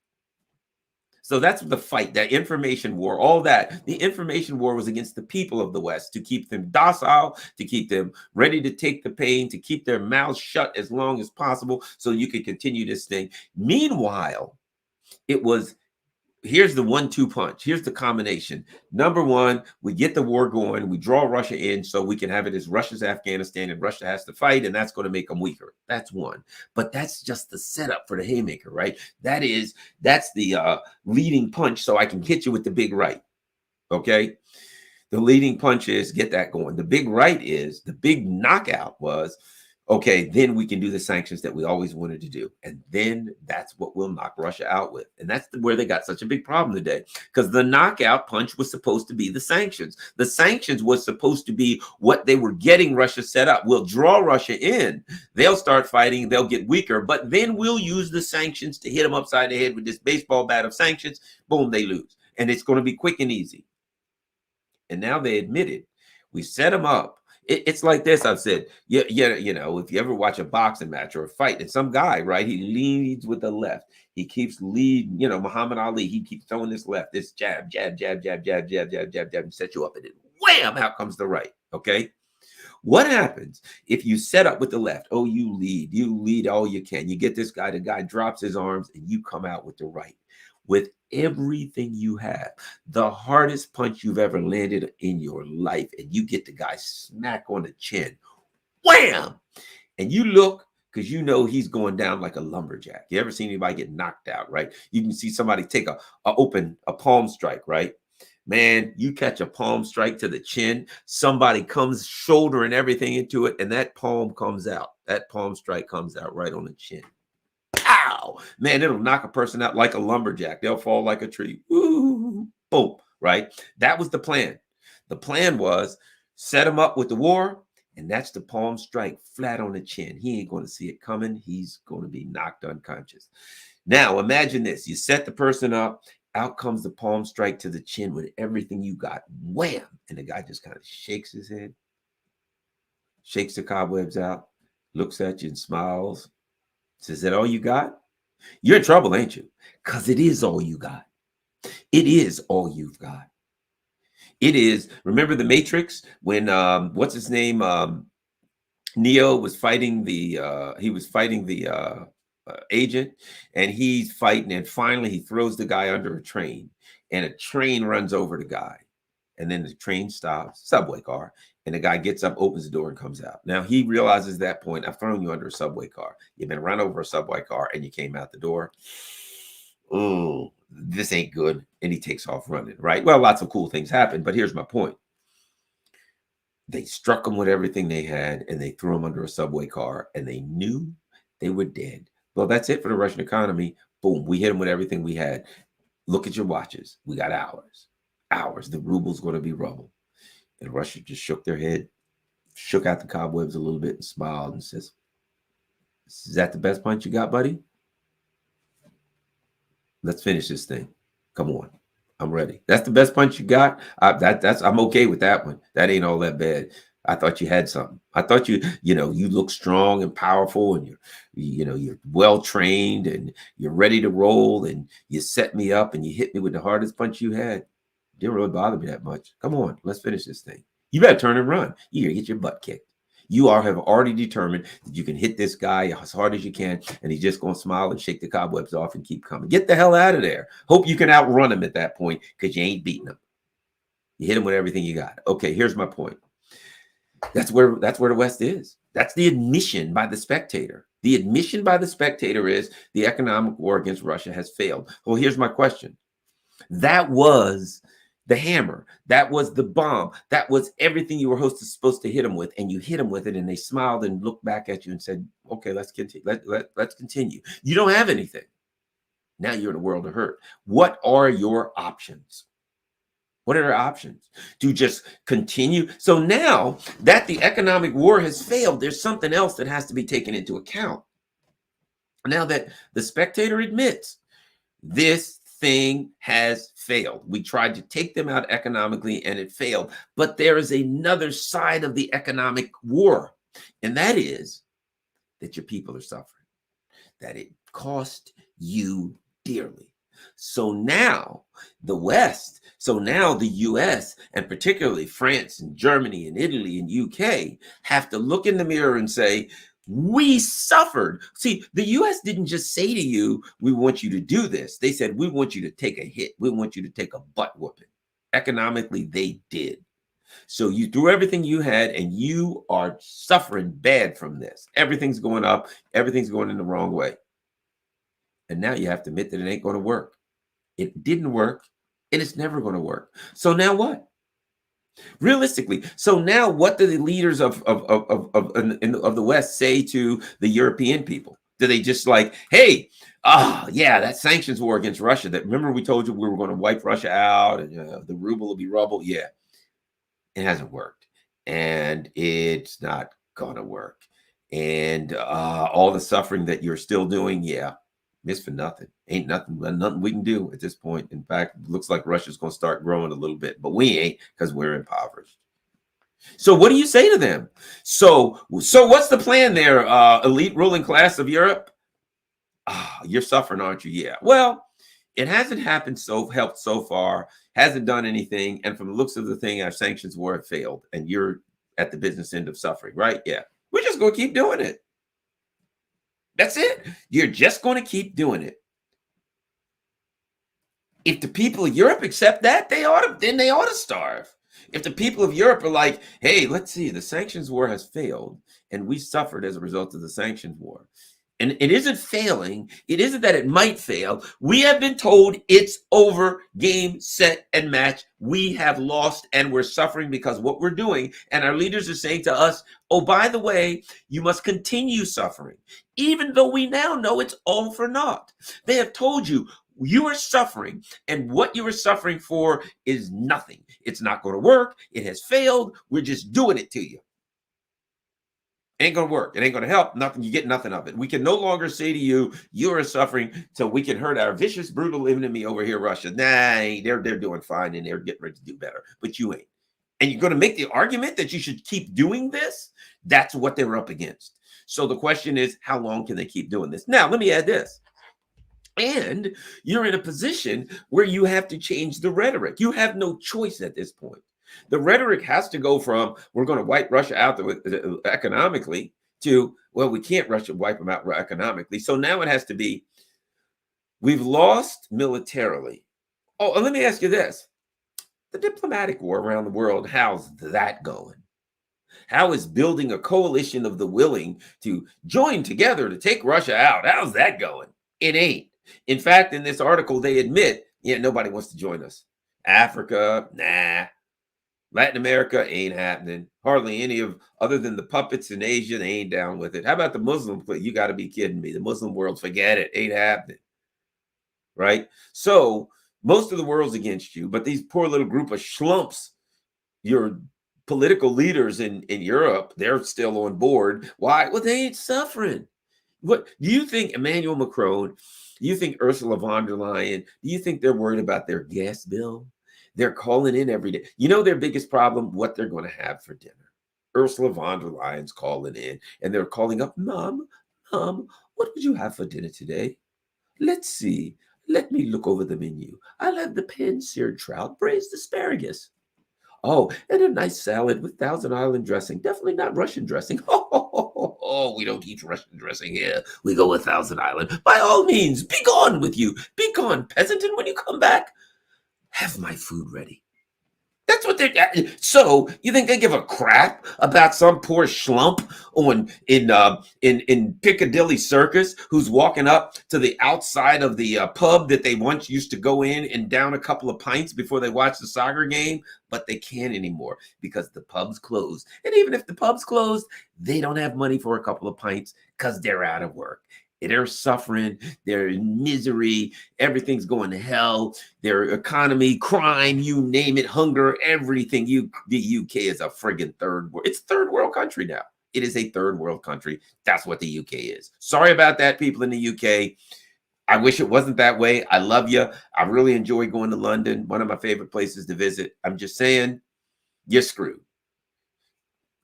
So that's the fight, that information war, all that. The information war was against the people of the West to keep them docile, to keep them ready to take the pain, to keep their mouths shut as long as possible so you could continue this thing. Meanwhile, it was, here's the 1-2 punch. Here's the combination. Number one, we get the war going. We draw Russia in so we can have it as Russia's Afghanistan and Russia has to fight, and that's going to make them weaker. That's one. But that's just the setup for the haymaker, right? That's the leading punch so I can hit you with the big right. Okay? The leading punch is get that going. The big right is, the big knockout was, okay, then we can do the sanctions that we always wanted to do. And then that's what we'll knock Russia out with. And that's where they got such a big problem today, because the knockout punch was supposed to be the sanctions. The sanctions was supposed to be what they were getting Russia set up. We'll draw Russia in. They'll start fighting. They'll get weaker. But then we'll use the sanctions to hit them upside the head with this baseball bat of sanctions. Boom, they lose. And it's going to be quick and easy. And now they admitted, we set them up. It's like this. I've said, if you ever watch a boxing match or a fight, and some guy, right, he leads with the left. He keeps leading, Muhammad Ali, he keeps throwing this left, this jab, jab, jab, jab, jab, jab, jab, jab, jab, and set you up, and then wham, out comes the right. Okay. What happens if you set up with the left? Oh, you lead all you can. You get this guy, the guy drops his arms, and you come out with the right. With everything you have, the hardest punch you've ever landed in your life, and you get the guy smack on the chin, wham! And you look, because he's going down like a lumberjack. You ever seen anybody get knocked out, right? You can see somebody take a palm strike, right? Man, you catch a palm strike to the chin, somebody comes shoulder and everything into it, and that palm comes out. That palm strike comes out right on the chin. Pow! Man, it'll knock a person out like a lumberjack. They'll fall like a tree. Woo! Boom, right? That was the plan. The plan was set him up with the war, and that's the palm strike flat on the chin. He ain't going to see it coming. He's going to be knocked unconscious. Now, imagine this. You set the person up. Out comes the palm strike to the chin with everything you got. Wham! And the guy just kind of shakes his head, shakes the cobwebs out, looks at you and smiles. Is that all you got? You're in trouble, ain't you? Because it is all you got. It is all you've got. It is. Remember the Matrix when what's his name? Neo was fighting the agent, and he's fighting, and finally he throws the guy under a train, and a train runs over the guy, and then the train stops, subway car, and the guy gets up, opens the door, and comes out. Now he realizes at that point, I've thrown you under a subway car. You've been run over a subway car, and you came out the door. Oh, this ain't good. And he takes off running, right? Well, lots of cool things happen, but here's my point. They struck him with everything they had, and they threw him under a subway car, and they knew they were dead. Well, that's it for the Russian economy. Boom, we hit them with everything we had. Look at your watches. We got hours. Hours. The ruble's going to be rubble. And Russia just shook their head, shook out the cobwebs a little bit, and smiled and says, is that the best punch you got, buddy? Let's finish this thing. Come on. I'm ready. That's the best punch you got. I'm okay with that one. That ain't all that bad. I thought you had something. I thought you look strong and powerful, and you're well trained, and you're ready to roll, and you set me up and you hit me with the hardest punch you had. Didn't really bother me that much. Come on, let's finish this thing. You better turn and run. You're gonna get your butt kicked. Have already determined that you can hit this guy as hard as you can, and he's just gonna smile and shake the cobwebs off and keep coming. Get the hell out of there. Hope you can outrun him at that point, because you ain't beating him. You hit him with everything you got. Okay, here's my point. That's where the West is. That's the admission by the Spectator. The admission by the Spectator is the economic war against Russia has failed. Well, here's my question. That was the hammer. That was the bomb. That was everything you were supposed to hit them with, and you hit them with it, and they smiled and looked back at you and said, "Okay, let's continue. Let's continue." You don't have anything. Now you're in a world of hurt. What are your options? What are their options? To just continue? So now that the economic war has failed, there's something else that has to be taken into account. Now that the Spectator admits this thing has failed. We tried to take them out economically and it failed. But there is another side of the economic war, and that is that your people are suffering, that it cost you dearly. So now the West, so now the US, and particularly France and Germany and Italy and UK, have to look in the mirror and say, we suffered. See, the US didn't just say to you, we want you to do this. They said, we want you to take a hit. We want you to take a butt whooping. Economically, they did. So you threw everything you had, and you are suffering bad from this. Everything's going up. Everything's going in the wrong way. And now you have to admit that it ain't going to work. It didn't work, and it's never going to work. So now what? Realistically, so now what do the leaders of the West say to the European people? Do they just like, hey, yeah, that sanctions war against Russia, that remember we told you we were going to wipe Russia out and the ruble will be rubble? Yeah, it hasn't worked, and it's not going to work. And all the suffering that you're still doing, yeah, it's for nothing. Ain't nothing we can do at this point. In fact, it looks like Russia's going to start growing a little bit, but we ain't, because we're impoverished. So what do you say to them? So what's the plan there, elite ruling class of Europe? You're suffering, aren't you? Yeah. Well, it hasn't happened helped so far, hasn't done anything. And from the looks of the thing, our sanctions war have failed, and you're at the business end of suffering, right? Yeah. We're just going to keep doing it. That's it. You're just going to keep doing it. If the people of Europe accept that, they ought to starve. If the people of Europe are like, hey, let's see, the sanctions war has failed, and we suffered as a result of the sanctions war. And it isn't failing. It isn't that it might fail. We have been told it's over, game, set, and match. We have lost, and we're suffering because of what we're doing. And our leaders are saying to us, oh, by the way, you must continue suffering, even though we now know it's all for naught. They have told you, you are suffering, and what you are suffering for is nothing. It's not going to work. It has failed. We're just doing it to you. Ain't going to work. It ain't going to help. Nothing. You get nothing of it. We can no longer say to you, you are suffering, so we can hurt our vicious, brutal enemy over here, Russia. Nah, they're doing fine, and they're getting ready to do better, but you ain't. And you're going to make the argument that you should keep doing this? That's what they're up against. So the question is, how long can they keep doing this? Now, let me add this. And you're in a position where you have to change the rhetoric. You have no choice at this point. The rhetoric has to go from, we're going to wipe Russia out economically, to, well, we can't wipe them out economically. So now it has to be, we've lost militarily. Oh, and let me ask you this. The diplomatic war around the world, how's that going? How is building a coalition of the willing to join together to take Russia out? How's that going? It ain't. In fact, in this article, they admit, yeah, nobody wants to join us. Africa, nah. Latin America ain't happening. Hardly any of, other than the puppets in Asia, they ain't down with it. How about the Muslim? You got to be kidding me. The Muslim world, forget it. Ain't happening. Right? So most of the world's against you, but these poor little group of schlumps, your political leaders in Europe, they're still on board. Why? Well, they ain't suffering. What do you think Emmanuel Macron, do you think Ursula von der Leyen, do you think they're worried about their gas bill? They're calling in every day. You know their biggest problem? What they're going to have for dinner. Ursula von der Leyen's calling in, and they're calling up, Mom, what would you have for dinner today? Let's see. Let me look over the menu. I'll have the pan-seared trout, braised asparagus. Oh, and a nice salad with Thousand Island dressing. Definitely not Russian dressing. Oh, we don't eat Russian dressing here. We go with Thousand Island. By all means, be gone with you. Be gone, peasant, and when you come back, have my food ready. That's what they're. So you think they give a crap about some poor schlump in Piccadilly Circus who's walking up to the outside of the pub that they once used to go in and down a couple of pints before they watch the soccer game, but they can't anymore because the pub's closed. And even if the pub's closed, they don't have money for a couple of pints because they're out of work. They're suffering. They're in misery. Everything's going to hell. Their economy, crime, you name it, hunger, everything. The UK is a friggin' third world. It's a third world country now. It is a third world country. That's what the UK is. Sorry about that, people in the UK. I wish it wasn't that way. I love you. I really enjoy going to London. One of my favorite places to visit. I'm just saying, you're screwed.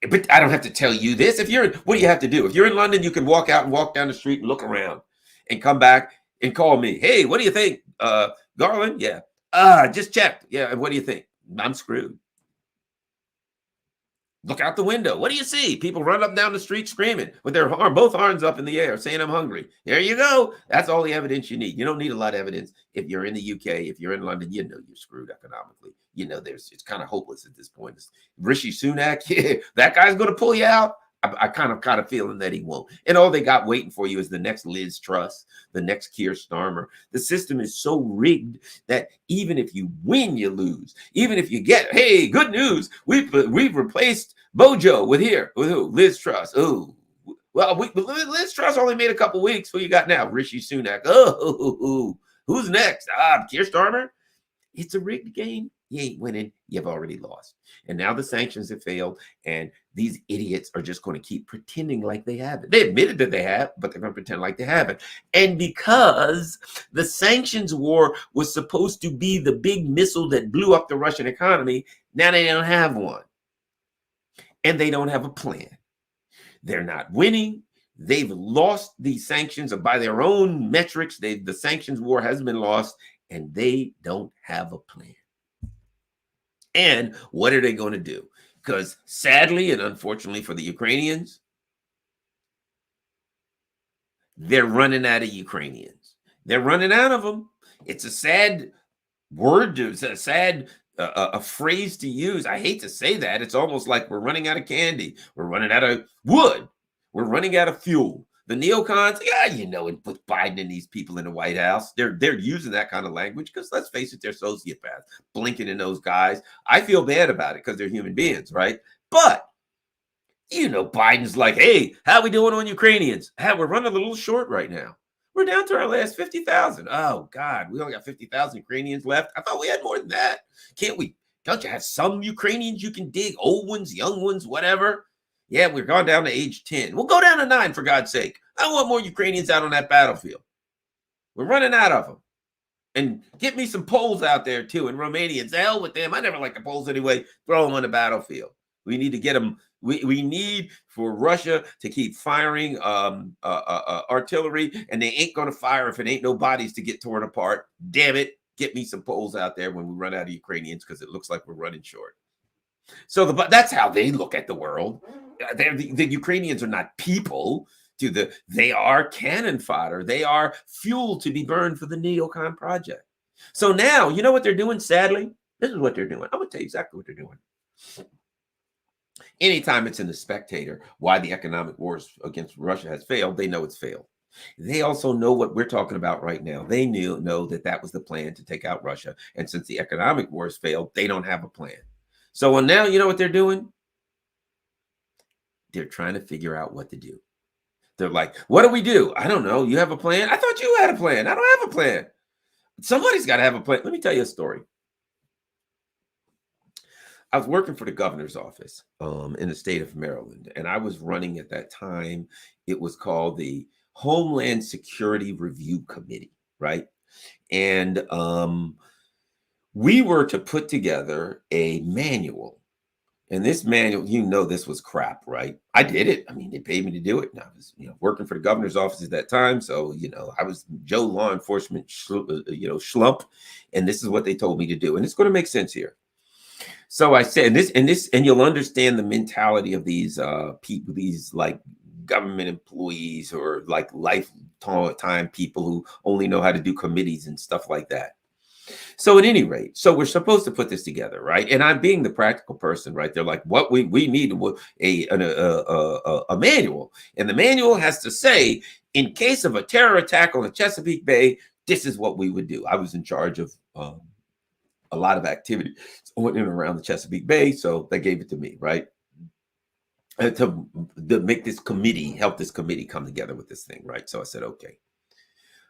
But I don't have to tell you this. What do you have to do? If you're in London, you can walk out and walk down the street and look around and come back and call me. Hey, what do you think? Garland? Yeah. Just checked. Yeah. And what do you think? I'm screwed. Look out the window. What do you see? People run up and down the street screaming with their both arms up in the air, saying, I'm hungry. There you go. That's all the evidence you need. You don't need a lot of evidence. If you're in the UK, if you're in London, you know you're screwed economically. You know, it's kind of hopeless at this point. It's Rishi Sunak, yeah, that guy's going to pull you out. I kind of feeling that he won't. And all they got waiting for you is the next Liz Truss, the next Keir Starmer. The system is so rigged that even if you win, you lose. Even if you get, hey, good news, we've replaced Bojo with who? Liz Truss. Oh, well, Liz Truss only made a couple weeks. Who you got now? Rishi Sunak. Oh, who's next? Keir Starmer. It's a rigged game. You ain't winning. You've already lost. And now the sanctions have failed, and these idiots are just going to keep pretending like they haven't. They admitted that they have, but they're going to pretend like they haven't. And because the sanctions war was supposed to be the big missile that blew up the Russian economy, now they don't have one. And they don't have a plan. They're not winning. They've lost these sanctions by their own metrics. The sanctions war has been lost, and they don't have a plan. And what are they going to do? Because sadly and unfortunately for the Ukrainians, they're running out of Ukrainians. They're running out of them. It's a sad word. It's a sad a phrase to use. I hate to say that. It's almost like we're running out of candy. We're running out of wood. We're running out of fuel. The neocons, and with Biden and these people in the White House, they're using that kind of language because let's face it, they're sociopaths. Blinken and those guys. I feel bad about it because they're human beings, right? But Biden's like, hey, how we doing on Ukrainians? We're running a little short right now. We're down to our last 50,000. Oh God, we only got 50,000 Ukrainians left. I thought we had more than that. Don't you have some Ukrainians you can dig? Old ones, young ones, whatever. Yeah, we're gone down to age 10. We'll go down to 9, for God's sake. I want more Ukrainians out on that battlefield. We're running out of them. And get me some Poles out there, too, and Romanians. The hell with them. I never like the Poles anyway. Throw them on the battlefield. We need to get them. We need for Russia to keep firing artillery, and they ain't going to fire if it ain't no bodies to get torn apart. Damn it. Get me some Poles out there when we run out of Ukrainians because it looks like we're running short. So that's how they look at the world. The Ukrainians are not people. They are cannon fodder. They are fuel to be burned for the Neocon project. So now, you know what they're doing, sadly? This is what they're doing. I'm going to tell you exactly what they're doing. Anytime it's in the Spectator why the economic wars against Russia has failed, they know it's failed. They also know what we're talking about right now. They know that was the plan to take out Russia. And since the economic wars failed, they don't have a plan. So now, you know what they're doing? They're trying to figure out what to do. They're like, what do we do? I don't know. You have a plan? I thought you had a plan. I don't have a plan. Somebody's got to have a plan. Let me tell you a story. I was working for the governor's office in the state of Maryland, and I was running at that time. It was called the Homeland Security Review Committee, right? And we were to put together a manual, And this manual, this was crap, right? I did it. I mean, they paid me to do it. And I was, working for the governor's office at that time. So, I was Joe law enforcement, schlump. And this is what they told me to do. And it's going to make sense here. So I said, and you'll understand the mentality of these people, these like government employees or like lifetime people who only know how to do committees and stuff like that. So at any rate, so we're supposed to put this together, right? And I'm being the practical person, right? They're like, what we need a manual, and the manual has to say, in case of a terror attack on the Chesapeake Bay, this is what we would do. I was in charge of a lot of activity in and around the Chesapeake Bay, so they gave it to me, right? To make this committee, help this committee come together with this thing, right? So I said, okay.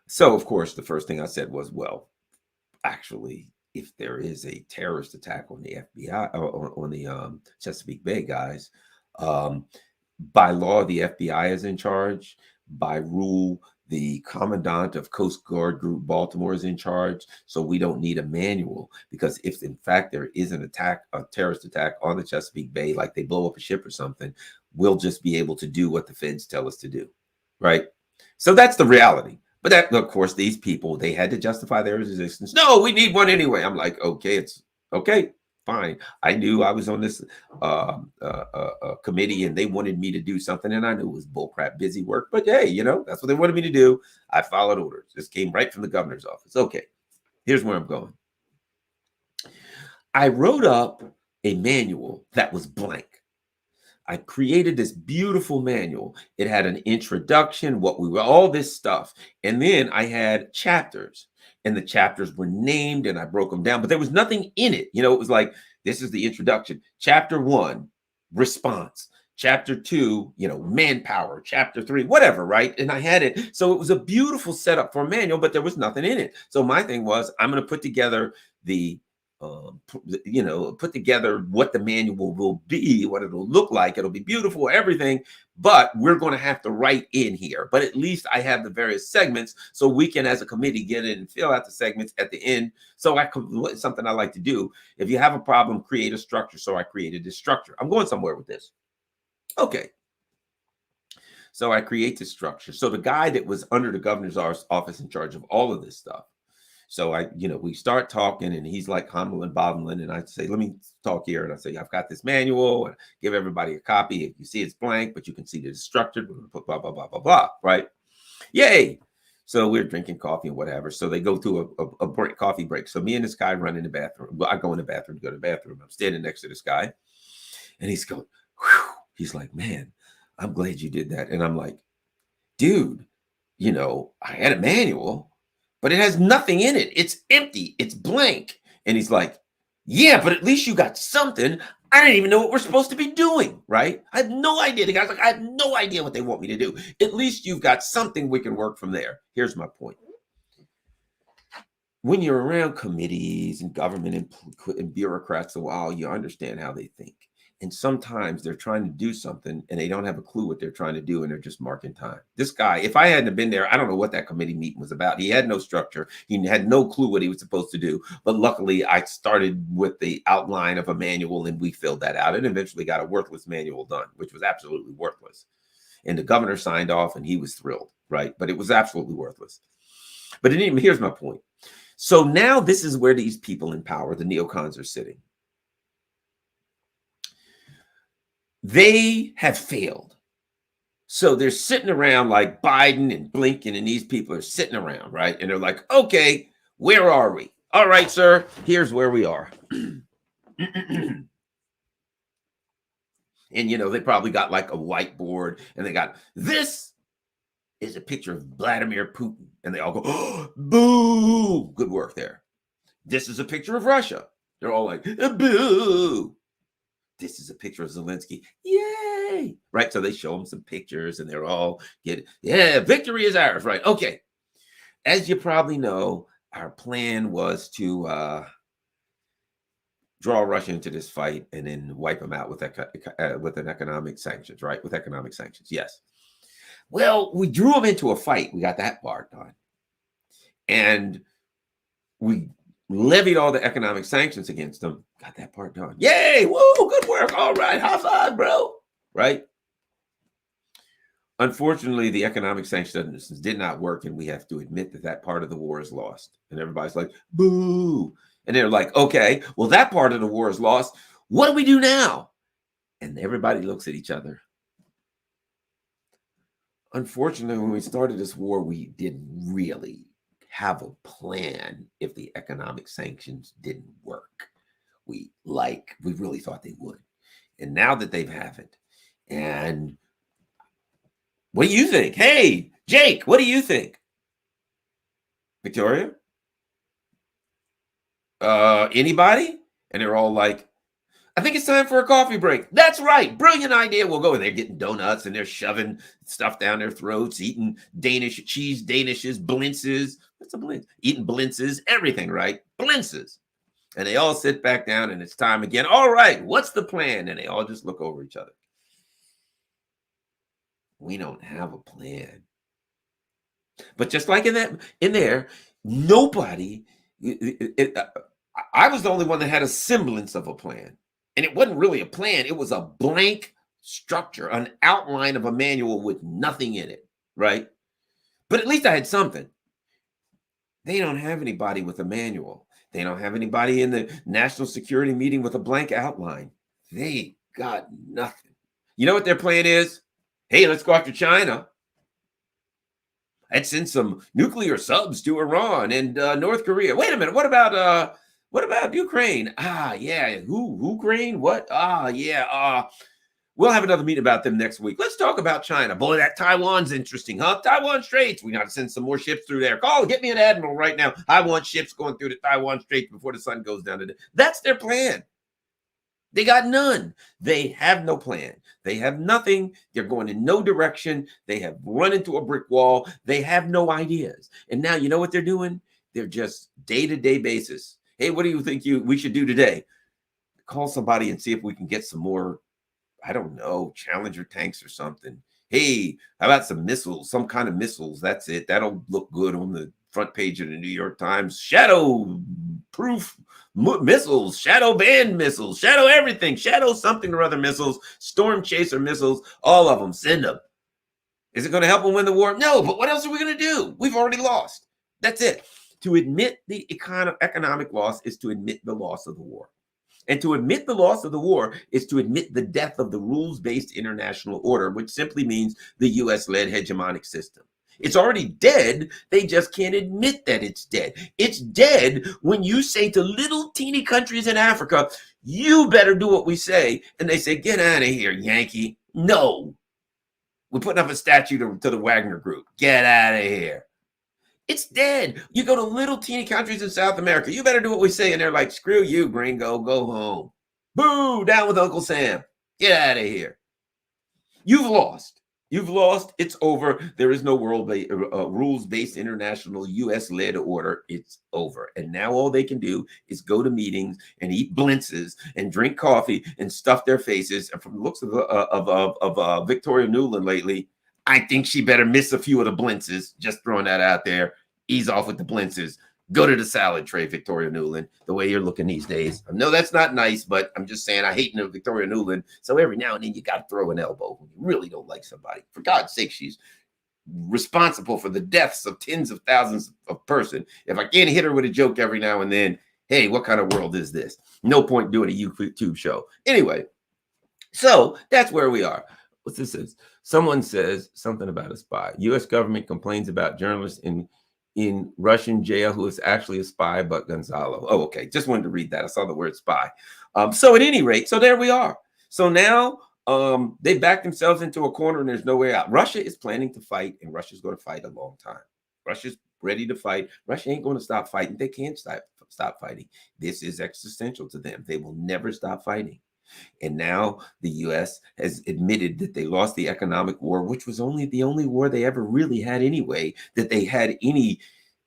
So of course, the first thing I said was, well, actually, if there is a terrorist attack on the FBI or on the Chesapeake Bay, guys, by law, the FBI is in charge. By rule, the commandant of Coast Guard Group Baltimore is in charge. So we don't need a manual, because if in fact there is an attack, a terrorist attack on the Chesapeake Bay, like they blow up a ship or something, we'll just be able to do what the feds tell us to do, right? So that's the reality. But that, of course, these people, they had to justify their resistance. No, we need one anyway. I'm like, okay, it's okay, fine. I knew I was on this committee and they wanted me to do something, and I knew it was bullcrap busy work. But hey, that's what they wanted me to do. I followed orders. This came right from the governor's office. Okay, here's where I'm going. I wrote up a manual that was blank. I created this beautiful manual. It had an introduction, what we were, all this stuff. And then I had chapters, and the chapters were named and I broke them down, but there was nothing in it. It was like, this is the introduction. Chapter 1, response. Chapter 2, manpower. Chapter 3, whatever, right? And I had it. So it was a beautiful setup for a manual, but there was nothing in it. So my thing was, I'm going to put together put together what the manual will be, what it'll look like. It'll be beautiful, everything, but we're going to have to write in here. But at least I have the various segments, so we can, as a committee, get in and fill out the segments at the end. So something I like to do. If you have a problem, create a structure. So I created this structure. I'm going somewhere with this. Okay. So I create this structure. So the guy that was under the governor's office in charge of all of this stuff. So we start talking, and he's like humbling, bobbling, and I say, let me talk here. And I say, I've got this manual, and give everybody a copy. If you see it's blank, but you can see that it's structured, blah, blah, blah, blah, blah, blah, right? Yay. So we're drinking coffee and whatever. So they go through a break, coffee break. So me and this guy run in the bathroom. Well, I go in the bathroom to go to the bathroom. I'm standing next to this guy, and he's going, whew. He's like, man, I'm glad you did that. And I'm like, dude, I had a manual, but it has nothing in it. It's empty. It's blank. And he's like, yeah, but at least you got something. I didn't even know what we're supposed to be doing, right? I have no idea. The guy's like, I have no idea what they want me to do. At least you've got something, we can work from there. Here's my point. When you're around committees and government and bureaucrats a while, you understand how they think. And sometimes they're trying to do something and they don't have a clue what they're trying to do, and they're just marking time. This guy, if I hadn't been there, I don't know what that committee meeting was about. He had no structure. He had no clue what he was supposed to do. But luckily, I started with the outline of a manual, and we filled that out and eventually got a worthless manual done, which was absolutely worthless. And the governor signed off and he was thrilled, right? But it was absolutely worthless. But here's my point. So now this is where these people in power, the neocons, are sitting. They have failed. So they're sitting around like Biden and Blinken, and these people are sitting around, right? And they're like, okay, where are we? All right, sir, here's where we are. And, they probably got like a whiteboard, and they got, this is a picture of Vladimir Putin. And they all go, oh, boo. Good work there. This is a picture of Russia. They're all like, boo. This is a picture of Zelensky. Yay. Right. So they show them some pictures, and they're all yeah, victory is ours. Right. Okay. As you probably know, our plan was to draw Russia into this fight and then wipe them out with an economic sanctions, right? With economic sanctions. Yes. Well, we drew them into a fight. We got that part done. And we levied all the economic sanctions against them. Got that part done. Yay! Woo! Good work. All right. High five, bro. Right? Unfortunately, the economic sanctions did not work, and we have to admit that that part of the war is lost. And everybody's like, boo. And they're like, okay, well, that part of the war is lost. What do we do now? And everybody looks at each other. Unfortunately, when we started this war, we didn't really have a plan if the economic sanctions didn't work. We really thought they would. And now that they haven't, and what do you think? Hey, Jake, what do you think? Victoria? Anybody? And they're all like, I think it's time for a coffee break. That's right. Brilliant idea. We'll go. And they're getting donuts and they're shoving stuff down their throats, eating Danish cheese, Danishes, blintzes. What's a blintz? Eating blintzes, everything, right? Blintzes. And they all sit back down and it's time again. All right, what's the plan? And they all just look over each other. We don't have a plan. But just like in there, nobody, I was the only one that had a semblance of a plan. And it wasn't really a plan. It was a blank structure, an outline of a manual with nothing in it, right? But at least I had something. They don't have anybody with a manual. They don't have anybody in the national security meeting with a blank outline. They got nothing. You know what their plan is? Hey, let's go after China. I'd send some nuclear subs to Iran and North Korea. Wait a minute. What about Ukraine? Yeah. Ukraine? What? Yeah. We'll have another meeting about them next week. Let's talk about China. Boy, that Taiwan's interesting, huh? Taiwan Straits. We got to send some more ships through there. Call, get me an admiral right now. I want ships going through the Taiwan Straits before the sun goes down today. That's their plan. They got none. They have no plan. They have nothing. They're going in no direction. They have run into a brick wall. They have no ideas. And now you know what they're doing? They're just day-to-day basis. Hey, what do you think we should do today? Call somebody and see if we can get some more, I don't know, Challenger tanks or something. Hey, how about some missiles, some kind of missiles? That's it. That'll look good on the front page of the New York Times. Shadow-proof missiles, shadow band missiles, shadow everything, shadow something or other missiles, storm chaser missiles, all of them. Send them. Is it going to help them win the war? No, but what else are we going to do? We've already lost. That's it. To admit the economic loss is to admit the loss of the war. And to admit the loss of the war is to admit the death of the rules-based international order, which simply means the U.S.-led hegemonic system. It's already dead. They just can't admit that it's dead. It's dead when you say to little teeny countries in Africa, you better do what we say. And they say, get out of here, Yankee. No. We're putting up a statue to the Wagner Group. Get out of here. It's dead. You go to little teeny countries in South America. You better do what we say. And they're like, screw you, gringo. Go home. Boo, down with Uncle Sam. Get out of here. You've lost. You've lost. It's over. There is no rules-based international U.S.-led order. It's over. And now all they can do is go to meetings and eat blintzes and drink coffee and stuff their faces. And from the looks of Victoria Nuland lately, I think she better miss a few of the blintzes. Just throwing that out there. Ease off with the blintzes. Go to the salad tray, Victoria Nuland, the way you're looking these days. I know that's not nice, but I'm just saying I hate Victoria Nuland. So every now and then you got to throw an elbow when you really don't like somebody. For God's sake, she's responsible for the deaths of tens of thousands of persons. If I can't hit her with a joke every now and then, hey, what kind of world is this? No point doing a YouTube show. Anyway, so that's where we are. What's this is? Someone says something about a spy. U.S. government complains about journalists in Russian jail who is actually a spy, but Gonzalo. Oh, okay. Just wanted to read that. I saw the word spy. So at any rate, so there we are. So now they backed themselves into a corner and there's no way out. Russia is planning to fight, and Russia's going to fight a long time. Russia's ready to fight. Russia ain't going to stop fighting. They can't stop fighting. This is existential to them. They will never stop fighting. And now the U.S. has admitted that they lost the economic war, which was the only war they ever really had anyway, that they had any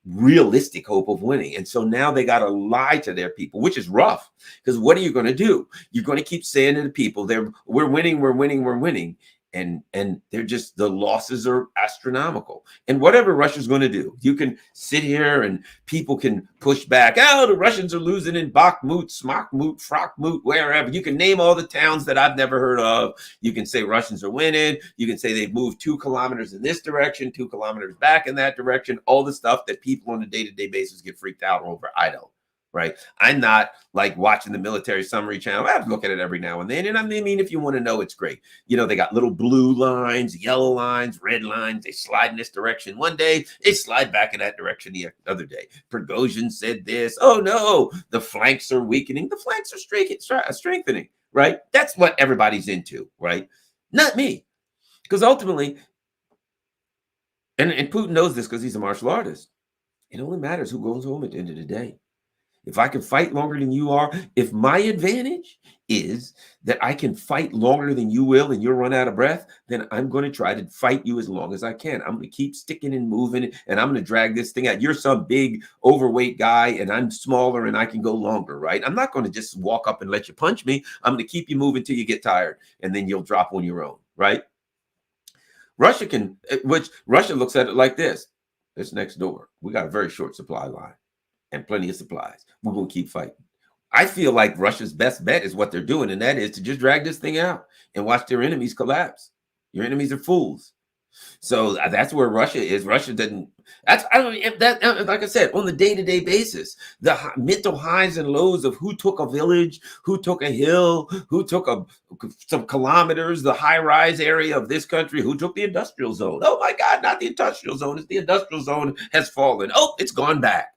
realistic hope of winning. And so now they got to lie to their people, which is rough, because what are you going to do? You're going to keep saying to the people, we're winning, we're winning, we're winning. and they're just, the losses are astronomical. And whatever Russia's going to do, you can sit here and people can push back. Oh, the Russians are losing in Bakhmut, Smockmut, Frokmut, wherever. You can name all the towns that I've never heard of. You can say Russians are winning. You can say they've moved 2 kilometers in this direction, 2 kilometers back in that direction. All the stuff that people on a day-to-day basis get freaked out over. I don't. Right. I'm not like watching the military summary channel. I look at it every now and then. And I mean, if you want to know, it's great. You know, they got little blue lines, yellow lines, red lines. They slide in this direction one day, they slide back in that direction the other day. Prigozhin said this. Oh, no, the flanks are weakening. The flanks are strengthening. Right. That's what everybody's into. Right. Not me. Because ultimately, and Putin knows this because he's a martial artist. It only matters who goes home at the end of the day. If I can fight longer than you are, if my advantage is that I can fight longer than you will and you'll run out of breath, then I'm going to try to fight you as long as I can. I'm going to keep sticking and moving, and I'm going to drag this thing out. You're some big overweight guy and I'm smaller and I can go longer, right? I'm not going to just walk up and let you punch me. I'm going to keep you moving till you get tired and then you'll drop on your own, right? Russia looks at it like this. It's next door. We got a very short supply line and plenty of supplies. We're going to keep fighting. I feel like Russia's best bet is what they're doing, and that is to just drag this thing out and watch their enemies collapse. Your enemies are fools. So that's where Russia is. Russia doesn't. That's, I don't. That, like I said, on the day-to-day basis, the mental highs and lows of who took a village, who took a hill, who took some kilometers, the high-rise area of this country, who took the industrial zone. Oh my God, not the industrial zone. It's the industrial zone has fallen. Oh, it's gone back.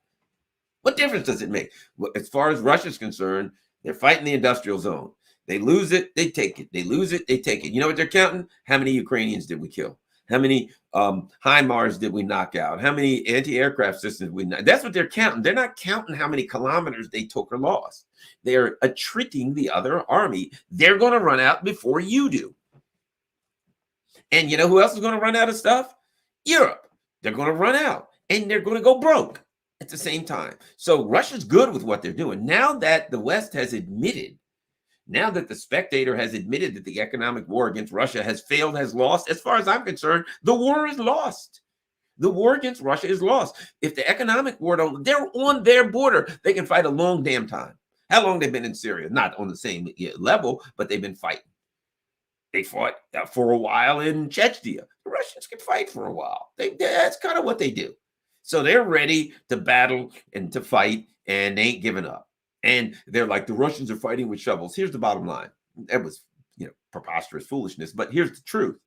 What difference does it make? As far as Russia's concerned, they're fighting the industrial zone. They lose it, they take it. They lose it, they take it. You know what they're counting? How many Ukrainians did we kill? How many HIMARS did we knock out? How many anti-aircraft systems we knocked? That's what they're counting. They're not counting how many kilometers they took or lost. They're attriting the other army. They're going to run out before you do. And you know who else is going to run out of stuff? Europe. They're going to run out and they're going to go broke at the same time. So Russia's good with what they're doing. Now that the West has admitted, now that the Spectator has admitted that the economic war against Russia has failed, has lost, as far as I'm concerned, the war is lost. The war against Russia is lost. If the economic war they're on their border. They can fight a long damn time. How long they've been in Syria? Not on the same level, but they've been fighting. They fought for a while in Chechnya. The Russians can fight for a while. That's kind of what they do. So they're ready to battle and to fight, and they ain't giving up. And they're like, the Russians are fighting with shovels. Here's the bottom line. That was, preposterous foolishness. But here's the truth.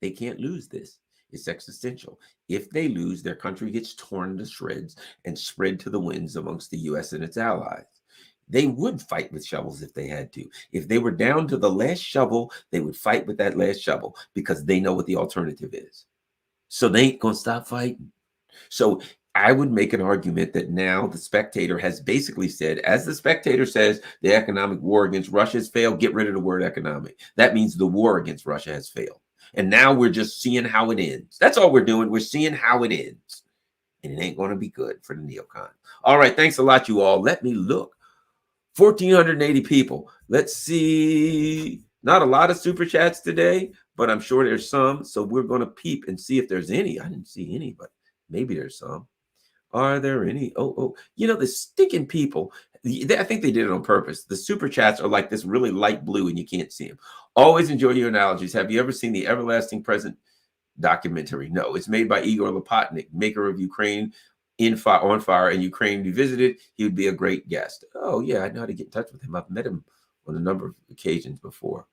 They can't lose this. It's existential. If they lose, their country gets torn to shreds and spread to the winds amongst the U.S. and its allies. They would fight with shovels if they had to. If they were down to the last shovel, they would fight with that last shovel because they know what the alternative is. So they ain't going to stop fighting. So I would make an argument that now the Spectator has basically said, as the Spectator says, the economic war against Russia has failed, get rid of the word economic. That means the war against Russia has failed. And now we're just seeing how it ends. That's all we're doing. We're seeing how it ends. And it ain't going to be good for the neocon. All right. Thanks a lot, you all. Let me look. 1,480 people. Let's see. Not a lot of super chats today, but I'm sure there's some. So we're going to peep and see if there's any. I didn't see any, but maybe there's some. Are there any? Oh, the stinking people. I think they did it on purpose. The super chats are like this really light blue and you can't see them. Always enjoy your analogies. Have you ever seen the Everlasting Present documentary? No, it's made by Igor Lopatnik, maker of Ukraine on Fire, and Ukraine. If you visited, he would be a great guest. Oh, yeah, I know how to get in touch with him. I've met him on a number of occasions before.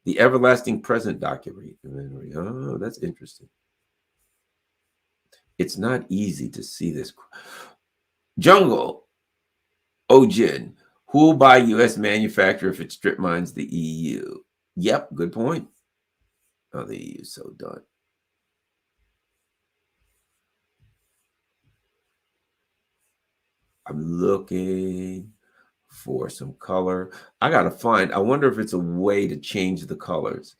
The Everlasting Present documentary. Oh, that's interesting. It's not easy to see this. Jungle Ojin, who will buy U.S. manufacturer if it strip mines the EU? Yep, good point. Oh, the EU is so done. I'm looking for some color. I wonder if it's a way to change the colors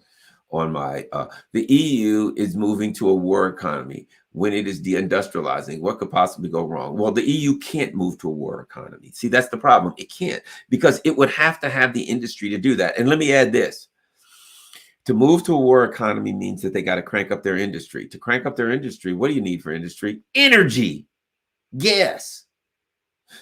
on my, the EU is moving to a war economy when it is deindustrializing. What could possibly go wrong? Well, the EU can't move to a war economy. See, that's the problem. It can't, because it would have to have the industry to do that. And let me add this. To move to a war economy means that they got to crank up their industry. To crank up their industry, what do you need for industry? Energy, gas.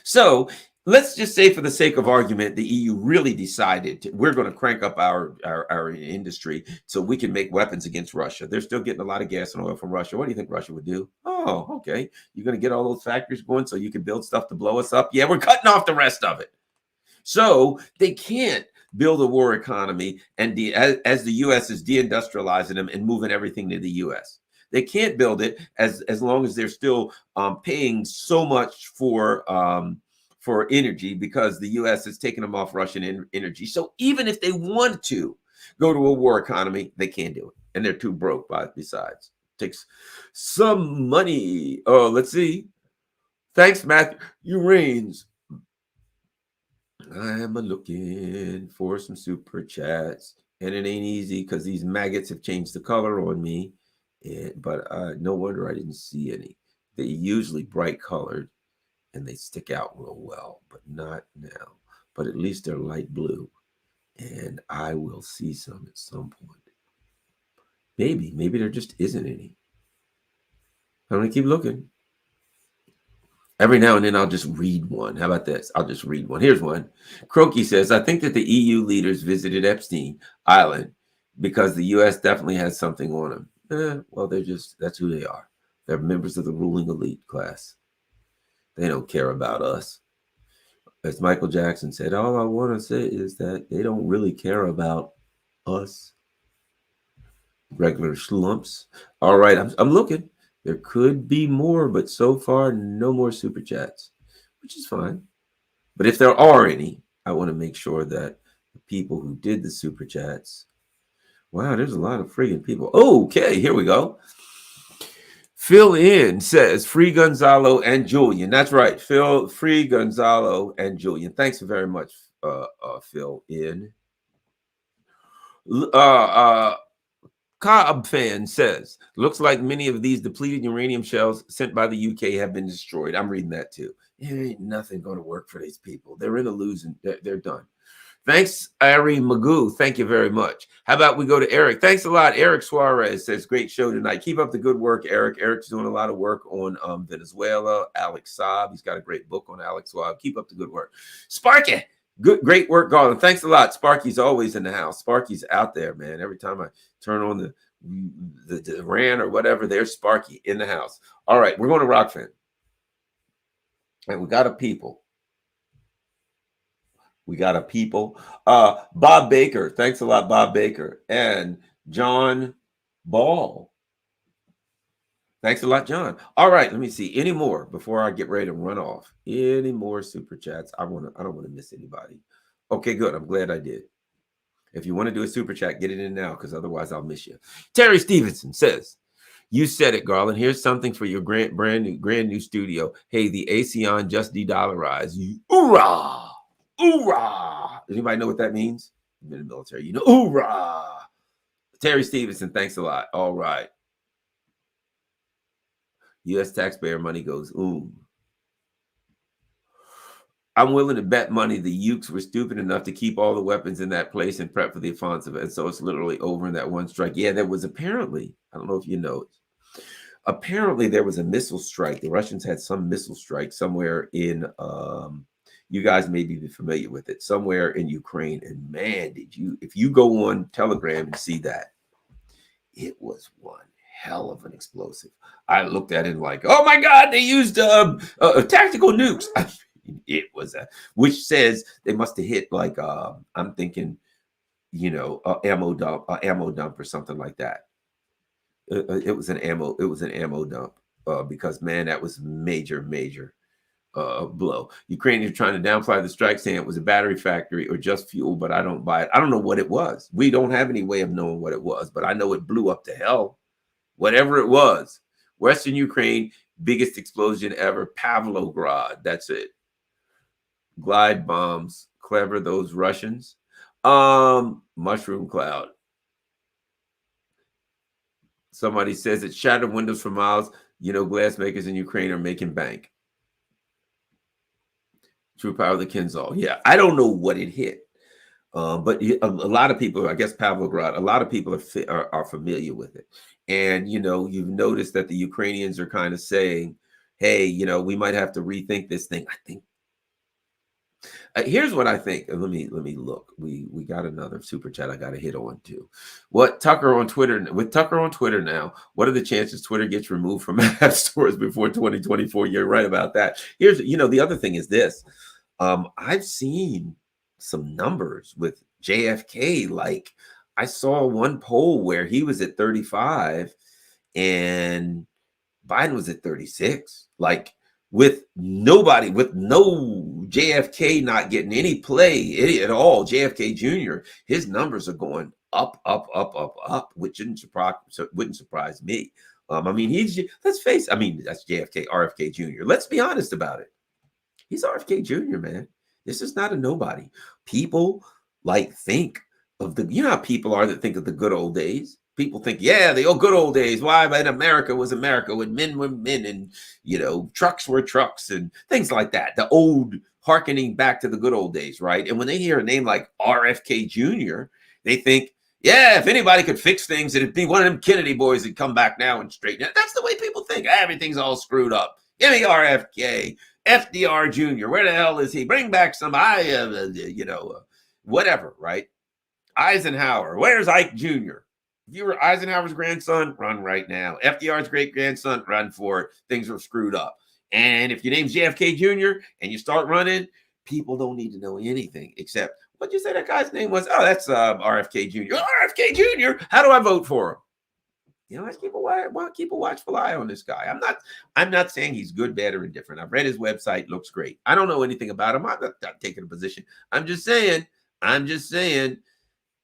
So let's just say, for the sake of argument, the EU really decided we're going to crank up our industry so we can make weapons against Russia. They're still getting a lot of gas and oil from Russia. What do you think Russia would do? Oh, okay. You're going to get all those factories going so you can build stuff to blow us up? Yeah, we're cutting off the rest of it. So they can't build a war economy and as the U.S. is deindustrializing them and moving everything to the U.S. They can't build it as long as they're still paying so much for energy, because the U.S. is taking them off Russian energy. So even if they want to go to a war economy, they can't do it, and they're too broke. Besides, it takes some money. Oh, let's see. Thanks, Matthew Rains. I'm looking for some super chats, and it ain't easy because these maggots have changed the color on me. But no wonder I didn't see any. They're usually bright colored and they stick out real well, but not now. But at least they're light blue, and I will see some at some point. Maybe there just isn't any. I'm gonna keep looking. Every now and then I'll just read one. How about this? I'll just read one. Here's one. Croaky says, I think that the EU leaders visited Epstein Island because the US definitely has something on them. Well, that's who they are. They're members of the ruling elite class. They don't care about us. As Michael Jackson said, all I want to say is that they don't really care about us. Regular schlumps. All right, I'm looking. There could be more, but so far, no more super chats, which is fine. But if there are any, I want to make sure that the people who did the super chats, wow, there's a lot of friggin' people. Okay, here we go. Phil in says, free Gonzalo and Julian. That's right, Phil, free Gonzalo and Julian. Thanks very much, Phil in. Cobb fan says, looks like many of these depleted uranium shells sent by the UK have been destroyed. I'm reading that too. There ain't nothing going to work for these people. They're in a losing. They're done. Thanks, Ari Magoo. Thank you very much. How about we go to Eric? Thanks a lot. Eric Suarez says, great show tonight. Keep up the good work, Eric. Eric's doing a lot of work on Venezuela. Alex Saab, he's got a great book on Alex Saab. Keep up the good work. Sparky, great work, Garland. Thanks a lot. Sparky's always in the house. Sparky's out there, man. Every time I turn on the RAN or whatever, there's Sparky in the house. All right, we're going to Rockfin. And we got a people. Bob Baker. Thanks a lot, Bob Baker. And John Ball. Thanks a lot, John. All right, let me see. Any more before I get ready to run off? Any more super chats? I don't want to miss anybody. Okay, good. I'm glad I did. If you want to do a super chat, get it in now, because otherwise I'll miss you. Terry Stevenson says, you said it, Garland. Here's something for your brand new studio. Hey, the ASEAN just de-dollarized. Hoorah! Hoorah! Does anybody know what that means? I'm in the military. You know, hoorah! Terry Stevenson, thanks a lot. All right. U.S. taxpayer money goes, I'm willing to bet money the Ukes were stupid enough to keep all the weapons in that place and prep for the offensive. And so it's literally over in that one strike. Yeah, there was apparently, I don't know if you know it, apparently there was a missile strike. The Russians had some missile strike somewhere in, you guys may be familiar with it, somewhere in Ukraine. And man, if you go on Telegram and see that, it was one hell of an explosive. I looked at it like, oh my God, they used tactical nukes. It was which says they must have hit like I'm thinking, ammo dump or something like that. It was an ammo dump because man, that was major blow. Ukrainians are trying to downplay the strike, saying it was a battery factory or just fuel, but I don't buy it. I don't know what it was. We don't have any way of knowing what it was, but I know it blew up to hell. Whatever it was. Western Ukraine, biggest explosion ever. Pavlograd, that's it. Glide bombs, clever those Russians. Mushroom cloud. Somebody says it shattered windows for miles. Glass makers in Ukraine are making bank. True power of the Kinzhal. Yeah, I don't know what it hit. But a lot of people, I guess Pavlograd, a lot of people are familiar with it. And, you've noticed that the Ukrainians are kind of saying, hey, we might have to rethink this thing. I think here's what I think. Let me look. We got another super chat I got to hit on too. What Tucker on Twitter with Tucker on Twitter now? What are the chances Twitter gets removed from app stores before 2024? You're right about that. Here's the other thing is this. I've seen some numbers with JFK. Like I saw one poll where he was at 35 and Biden was at 36. Like with no JFK not getting any play at all, JFK Jr., his numbers are going up, up, up, up, up, which wouldn't surprise me. I mean, let's face, I mean, that's JFK, RFK Jr. Let's be honest about it. He's RFK Jr., man. This is not a nobody. People think of how people are that think of the good old days. People think, yeah, the old good old days. Why? But America was America when men were men and, trucks were trucks and things like that. The old hearkening back to the good old days, right? And when they hear a name like RFK Jr., they think, yeah, if anybody could fix things, it'd be one of them Kennedy boys that come back now and straighten it. That's the way people think. Everything's all screwed up. Give me RFK. FDR Jr., where the hell is he? Bring back whatever, right? Eisenhower, where's Ike Jr.? If you were Eisenhower's grandson, run right now. FDR's great-grandson, run for it. Things are screwed up. And if your name's JFK Jr. and you start running, people don't need to know anything except, what'd you say that guy's name was? Oh, that's RFK Jr. RFK Jr., how do I vote for him? Let's keep a watchful eye on this guy. I'm not saying he's good, bad, or indifferent. I've read his website, looks great. I don't know anything about him. I'm not taking a position. I'm just saying,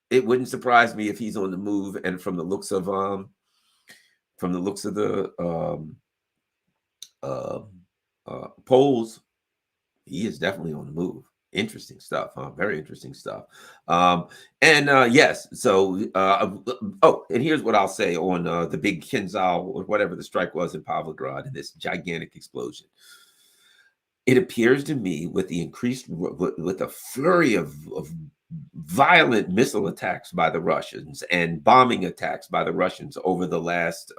it wouldn't surprise me if he's on the move. And from the looks of the polls, he is definitely on the move. Interesting stuff, huh? Very interesting stuff. Yes, so and here's what I'll say on the big Kinzhal or whatever the strike was in Pavlograd and this gigantic explosion. It appears to me with the a flurry of violent missile attacks by the Russians and bombing attacks by the Russians over the last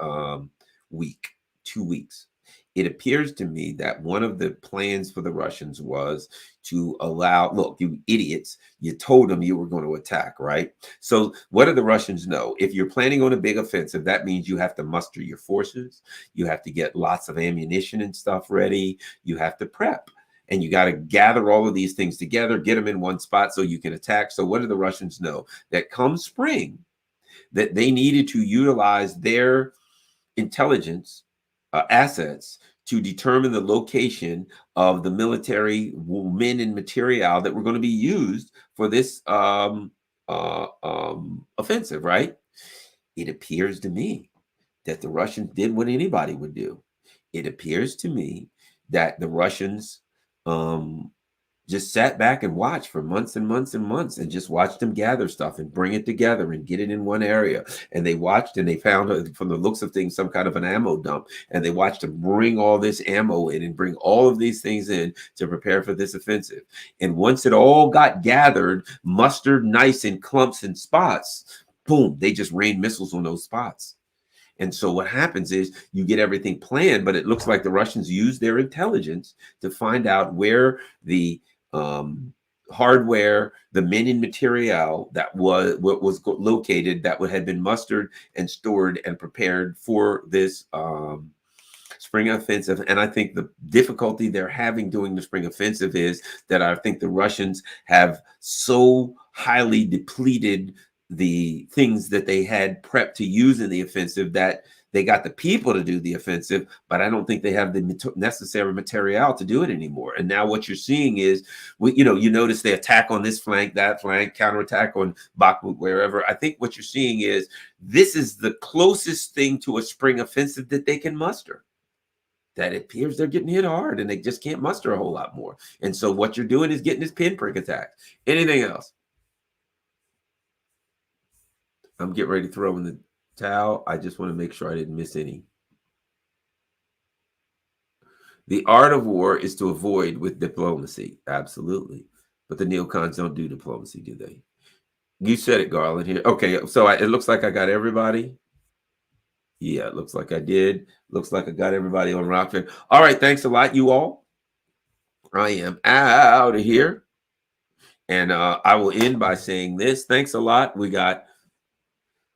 week, 2 weeks. It appears to me that one of the plans for the Russians was to look, you idiots, you told them you were going to attack, right? So what do the Russians know? If you're planning on a big offensive, that means you have to muster your forces. You have to get lots of ammunition and stuff ready. You have to prep. And you got to gather all of these things together, get them in one spot so you can attack. So what do the Russians know? That come spring, that they needed to utilize their intelligence assets to determine the location of the military men and material that were going to be used for this offensive, right? It appears to me that the Russians did what anybody would do. It appears to me that the Russians just sat back and watched for months and months and months and just watched them gather stuff and bring it together and get it in one area. And they watched and they found, from the looks of things, some kind of an ammo dump. And they watched them bring all this ammo in and bring all of these things in to prepare for this offensive. And once it all got gathered, mustered nice in clumps and spots, boom, they just rained missiles on those spots. And so what happens is you get everything planned, but it looks like the Russians used their intelligence to find out where the hardware, the men and material that was located, that had been mustered and stored and prepared for this spring offensive. And I think the difficulty they're having doing the spring offensive is that I think the Russians have so highly depleted the things that they had prepped to use in the offensive that they got the people to do the offensive, but I don't think they have the necessary material to do it anymore. And now what you're seeing is, you notice they attack on this flank, that flank, counterattack on Bakhmut, wherever. I think what you're seeing is this is the closest thing to a spring offensive that they can muster. That it appears they're getting hit hard and they just can't muster a whole lot more. And so what you're doing is getting this pinprick attack. Anything else? I'm getting ready to throw in the towel. I just want to make sure I didn't miss any. The art of war is to avoid with diplomacy. Absolutely. But the neocons don't do diplomacy, do they? You said it, Garland, here. Okay, so it looks like I got everybody. Yeah, it looks like I did. Looks like I got everybody on Rockfin. All right, thanks a lot, you all. I am out of here. And I will end by saying this. Thanks a lot. We got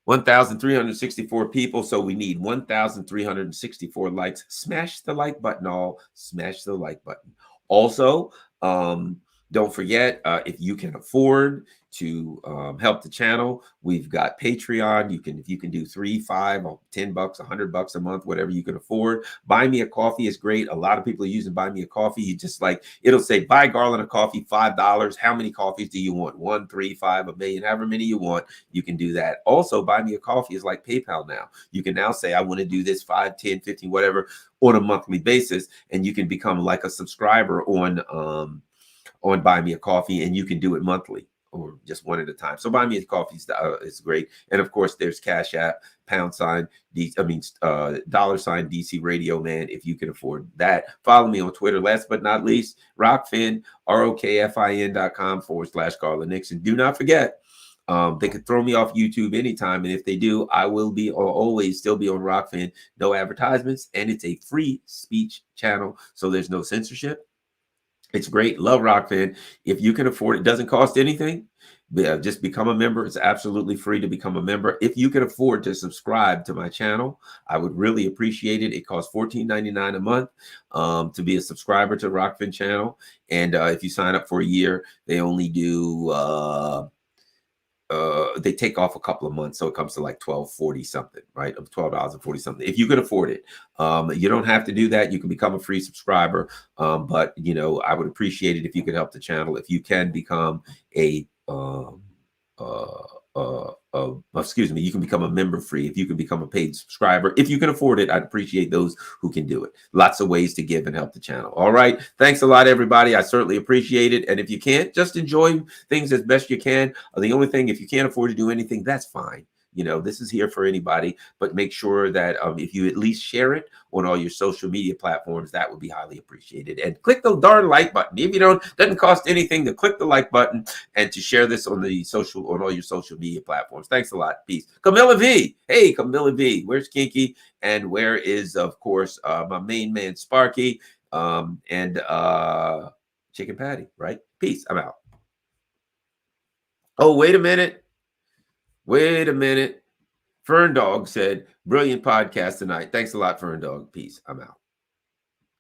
1,364 people. So we need 1,364 likes. Smash the like button, all. Smash the like button. Also, don't forget, if you can afford to help the channel, we've got Patreon. If you can do 3, 5, or $10, $100 a month, whatever you can afford. Buy me a coffee is great. A lot of people are using buy me a coffee. You just like, it'll say buy Garland a coffee, $5. How many coffees do you want? 1, 3, 5, a million, however many you want. You can do that. Also, buy me a coffee is like PayPal now. You can now say, I want to do this 5, 10, 15, whatever, on a monthly basis, and you can become like a subscriber on Buy Me a Coffee, and you can do it monthly or just one at a time. So Buy Me a Coffee is great. And of course, there's Cash App, $, $DC Radio Man, if you can afford that. Follow me on Twitter. Last but not least, Rockfin, ROKFIN.com/Garland Nixon. Do not forget, they could throw me off YouTube anytime, and if they do, I will be or always still be on Rockfin. No advertisements, and it's a free speech channel, so there's no censorship. It's great. Love Rockfin. If you can afford it, doesn't cost anything. Just become a member. It's absolutely free to become a member. If you can afford to subscribe to my channel, I would really appreciate it. It costs $14.99 a month to be a subscriber to Rockfin channel. And if you sign up for a year, they only do they take off a couple of months, so it comes to like $12.40 something, right? Of $12.40 something. If you can afford it, you don't have to do that. You can become a free subscriber, but I would appreciate it if you could help the channel. If you can become a excuse me, you can become a member free. If you can become a paid subscriber, if you can afford it, I'd appreciate those who can do it. Lots of ways to give and help the channel. All right. Thanks a lot, everybody. I certainly appreciate it. And if you can't, just enjoy things as best you can. The only thing, if you can't afford to do anything, that's fine. This is here for anybody, but make sure that if you at least share it on all your social media platforms, that would be highly appreciated. And click the darn like button. If you doesn't cost anything to click the like button and to share this on all your social media platforms. Thanks a lot. Peace. Camilla V. Hey, Camilla V. Where's Kinky? And where is, of course, my main man Sparky and Chicken Patty, right? Peace. I'm out. Oh, wait a minute. Wait a minute. Fern Dog said, brilliant podcast tonight. Thanks a lot, Fern Dog. Peace. I'm out.